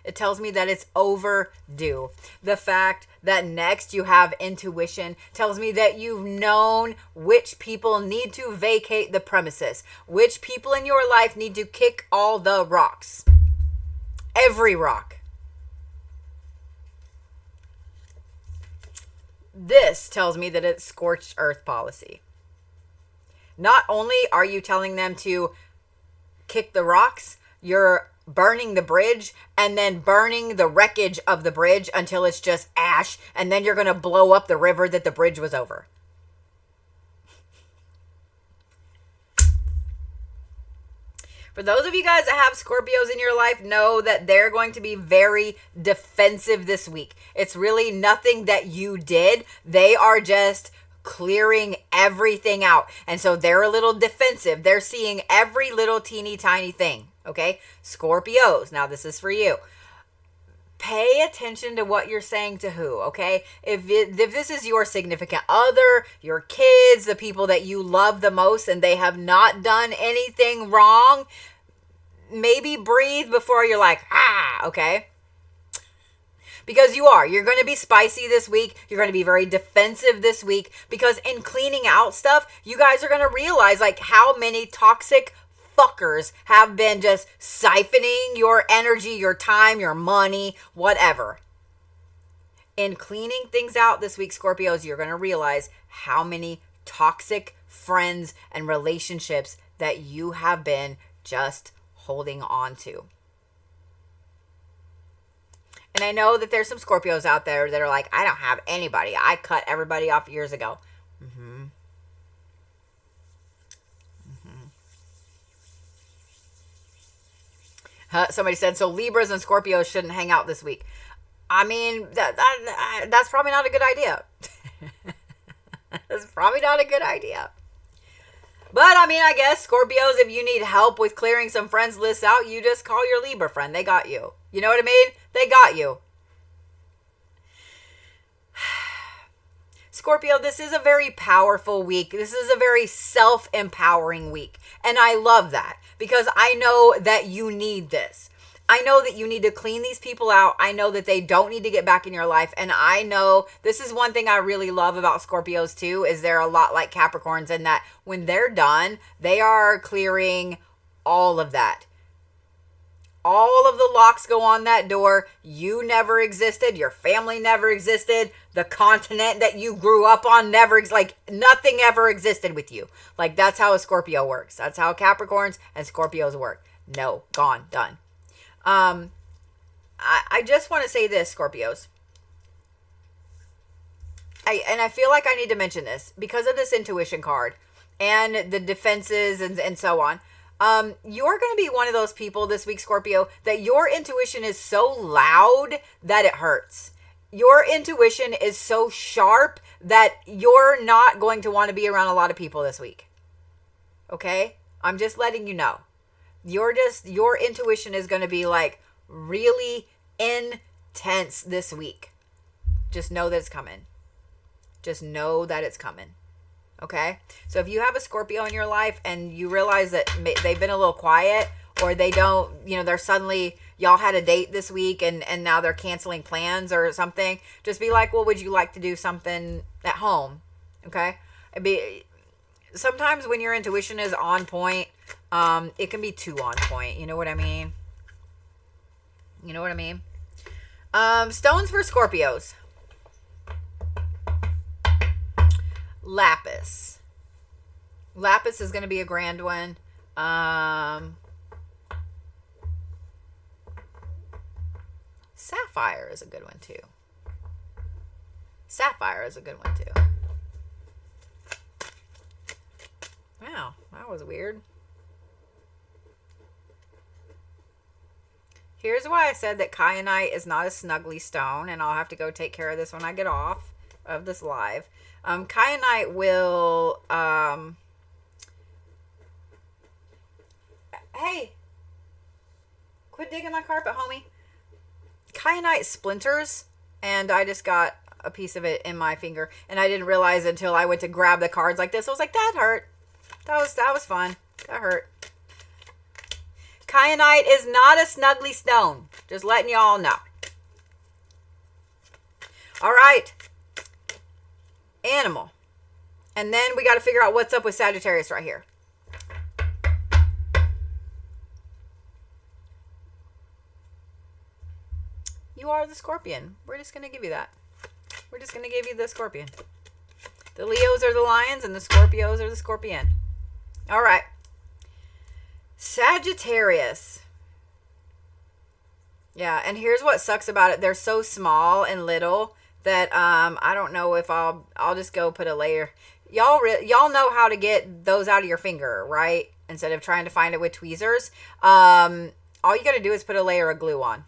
It tells me that it's overdue. The fact that next you have intuition tells me that you've known which people need to vacate the premises, which people in your life need to kick all the rocks. Every rock. This tells me that it's scorched earth policy. Not only are you telling them to kick the rocks, you're burning the bridge and then burning the wreckage of the bridge until it's just ash, and then you're going to blow up the river that the bridge was over. For those of you guys that have Scorpios in your life, know that they're going to be very defensive this week. It's really nothing that you did. They are just clearing everything out. And so they're a little defensive. They're seeing every little teeny tiny thing. Okay, Scorpios, now this is for you. Pay attention to what you're saying to who, okay? If this is your significant other, your kids, the people that you love the most, and they have not done anything wrong, maybe breathe before you're like, okay? Because you're going to be spicy this week. You're going to be very defensive this week, because in cleaning out stuff, you guys are going to realize, like, how many toxic fuckers have been just siphoning your energy, your time, your money, whatever. In cleaning things out this week, Scorpios, you're going to realize how many toxic friends and relationships that you have been just holding on to. And I know that there's some Scorpios out there that are like, I don't have anybody. I cut everybody off years ago. Somebody said, so Libras and Scorpios shouldn't hang out this week. I mean, that's probably not a good idea. That's probably not a good idea. But, I mean, I guess, Scorpios, if you need help with clearing some friends lists out, you just call your Libra friend. They got you. You know what I mean? They got you. Scorpio, this is a very powerful week. This is a very self-empowering week. And I love that, because I know that you need this. I know that you need to clean these people out. I know that they don't need to get back in your life. And I know this is one thing I really love about Scorpios too, is they're a lot like Capricorns in that when they're done, they are clearing all of that. All of the locks go on that door. You never existed. Your family never existed. The continent that you grew up on never, like, nothing ever existed with you. Like, that's how a Scorpio works. That's how Capricorns and Scorpios work. No, gone, done. I just want to say this, Scorpios. I feel like I need to mention this because of this intuition card and the defenses and so on. You're going to be one of those people this week, Scorpio, that your intuition is so loud that it hurts. Your intuition is so sharp that you're not going to want to be around a lot of people this week. Okay? I'm just letting you know. Your intuition is going to be like really intense this week. Just know that it's coming. Just know that it's coming. Okay? So if you have a Scorpio in your life and you realize that they've been a little quiet, or they don't, they're suddenly, y'all had a date this week and now they're canceling plans or something, just be like, well, would you like to do something at home? Okay? Sometimes when your intuition is on point, it can be too on point. You know what I mean? Stones for Scorpios. Lapis. Lapis is going to be a grand one. Sapphire is a good one too. Sapphire is a good one too. Wow, that was weird. Here's why I said that kyanite is not a snuggly stone, and I'll have to go take care of this when I get off of this live. Kyanite will, hey, quit digging my carpet, homie. Kyanite splinters, and I just got a piece of it in my finger, and I didn't realize until I went to grab the cards like this. I was like, that hurt. That was fun. That hurt. Kyanite is not a snuggly stone. Just letting y'all know. All right. Animal. And then we got to figure out what's up with Sagittarius right here. You are the Scorpion. We're just going to give you that. We're just going to give you the Scorpion. The Leos are the Lions and the Scorpios are the Scorpion. All right. Sagittarius. Yeah, and here's what sucks about it. They're so small and little that I don't know if I'll just go put a layer. Y'all know how to get those out of your finger, right? Instead of trying to find it with tweezers. All you got to do is put a layer of glue on.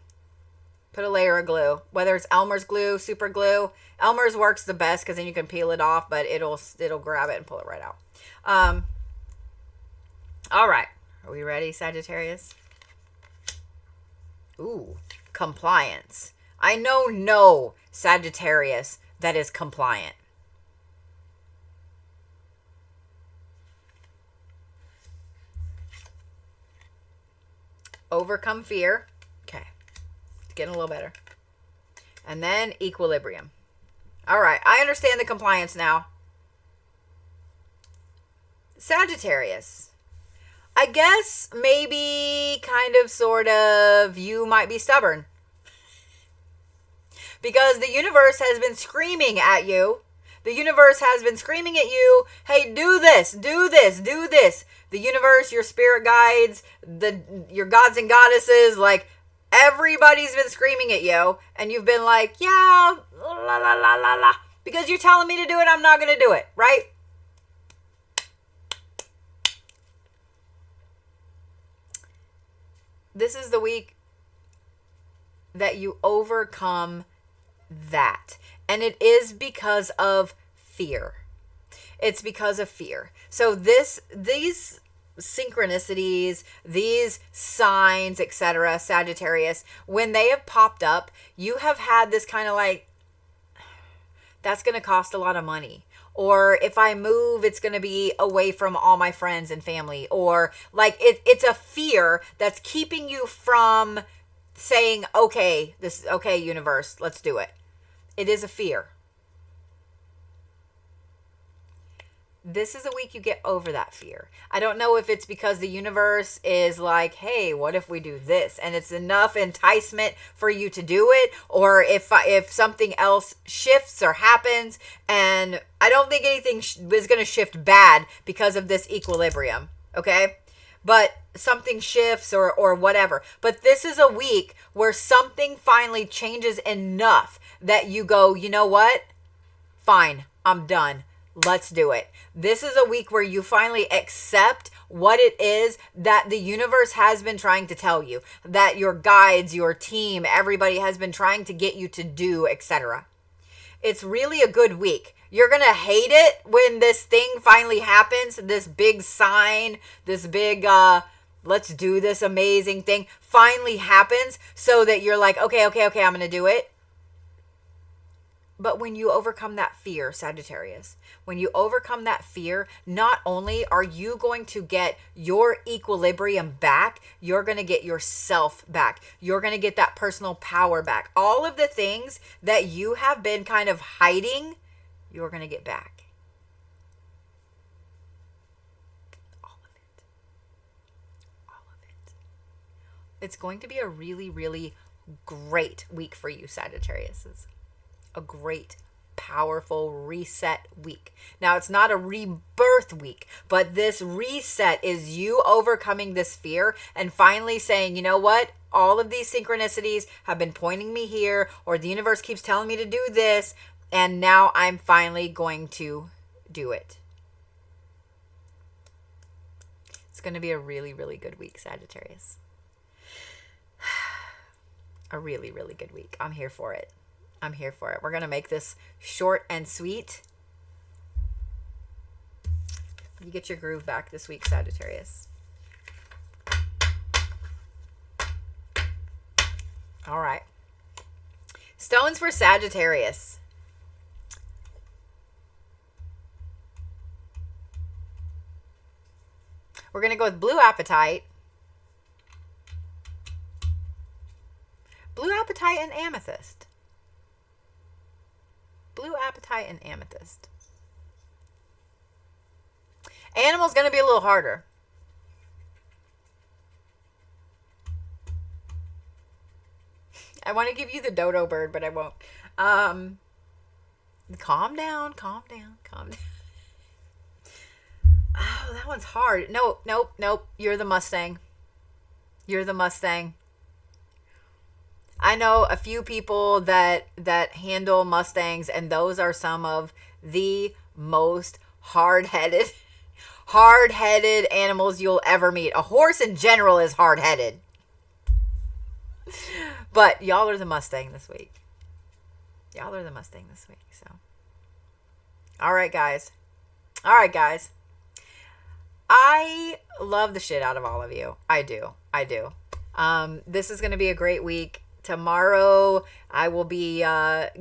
Put a layer of glue, whether it's Elmer's glue, super glue. Elmer's works the best because then you can peel it off, but it'll grab it and pull it right out. All right. Are we ready, Sagittarius? Ooh, compliance. I know no Sagittarius that is compliant. Overcome fear. Okay. It's getting a little better. And then equilibrium. All right. I understand the compliance now. Sagittarius. I guess maybe kind of sort of you might be stubborn. Because the universe has been screaming at you. The universe has been screaming at you, hey, do this, do this, do this. The universe, your spirit guides, your gods and goddesses, like everybody's been screaming at you. And you've been like, yeah, la la la la la. Because you're telling me to do it, I'm not going to do it, right? This is the week that you overcome that. And it is because of fear. It's because of fear. So these synchronicities, these signs, etc., Sagittarius, when they have popped up, you have had this kind of like, that's going to cost a lot of money. Or if I move, it's going to be away from all my friends and family. Or like it's a fear that's keeping you from saying, okay, universe, let's do it. It is a fear. This is a week you get over that fear. I don't know if it's because the universe is like, hey, what if we do this? And it's enough enticement for you to do it. Or if something else shifts or happens. And I don't think anything is going to shift bad because of this equilibrium. Okay? But something shifts or whatever. But this is a week where something finally changes enough that you go, you know what? Fine, I'm done. Let's do it. This is a week where you finally accept what it is that the universe has been trying to tell you, that your guides, your team, everybody has been trying to get you to do, etc. It's really a good week. You're going to hate it when this thing finally happens, this big sign, this big, let's do this amazing thing finally happens so that you're like, okay, I'm going to do it. But when you overcome that fear, Sagittarius, when you overcome that fear, not only are you going to get your equilibrium back, you're going to get yourself back. You're going to get that personal power back. All of the things that you have been kind of hiding, you're going to get back. All of it. All of it. It's going to be a really, really great week for you, Sagittariuses. A great, powerful reset week. Now, it's not a rebirth week, but this reset is you overcoming this fear and finally saying, you know what? All of these synchronicities have been pointing me here, or the universe keeps telling me to do this, and now I'm finally going to do it. It's going to be a really, really good week, Sagittarius. A really, really good week. I'm here for it. I'm here for it. We're going to make this short and sweet. You get your groove back this week, Sagittarius. All right. Stones for Sagittarius. We're going to go with blue apatite. Blue apatite and amethyst. Blue apatite and amethyst. Animal's going to be a little harder. I want to give you the dodo bird, but I won't. Calm down, calm down, calm down. Oh, that one's hard. No, nope, nope. You're the Mustang. You're the Mustang. I know a few people that handle Mustangs, and those are some of the most hard-headed animals you'll ever meet. A horse in general is hard-headed. But y'all are the Mustang this week. Y'all are the Mustang this week, so. All right, guys. All right, guys. I love the shit out of all of you. I do. I do. This is going to be a great week. Tomorrow, I will be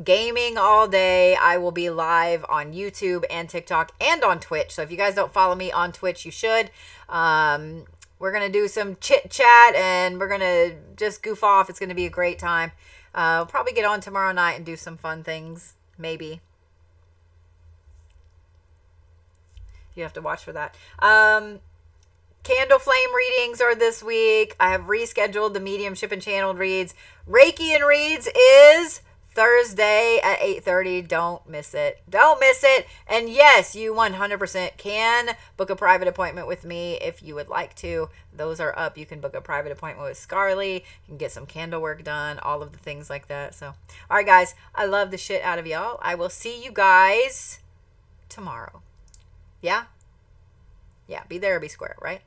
gaming all day. I will be live on YouTube and TikTok and on Twitch. So if you guys don't follow me on Twitch, you should. We're going to do some chit chat and we're going to just goof off. It's going to be a great time. I'll probably get on tomorrow night and do some fun things. Maybe. You have to watch for that. Candle flame readings are this week. I have rescheduled the mediumship and channeled reads. Reiki and reads is Thursday at 8:30. Don't miss it. Don't miss it. And yes, you 100% can book a private appointment with me if you would like to. Those are up. You can book a private appointment with Scarly. You can get some candle work done. All of the things like that. So, all right, guys. I love the shit out of y'all. I will see you guys tomorrow. Yeah? Yeah, be there or be square, right?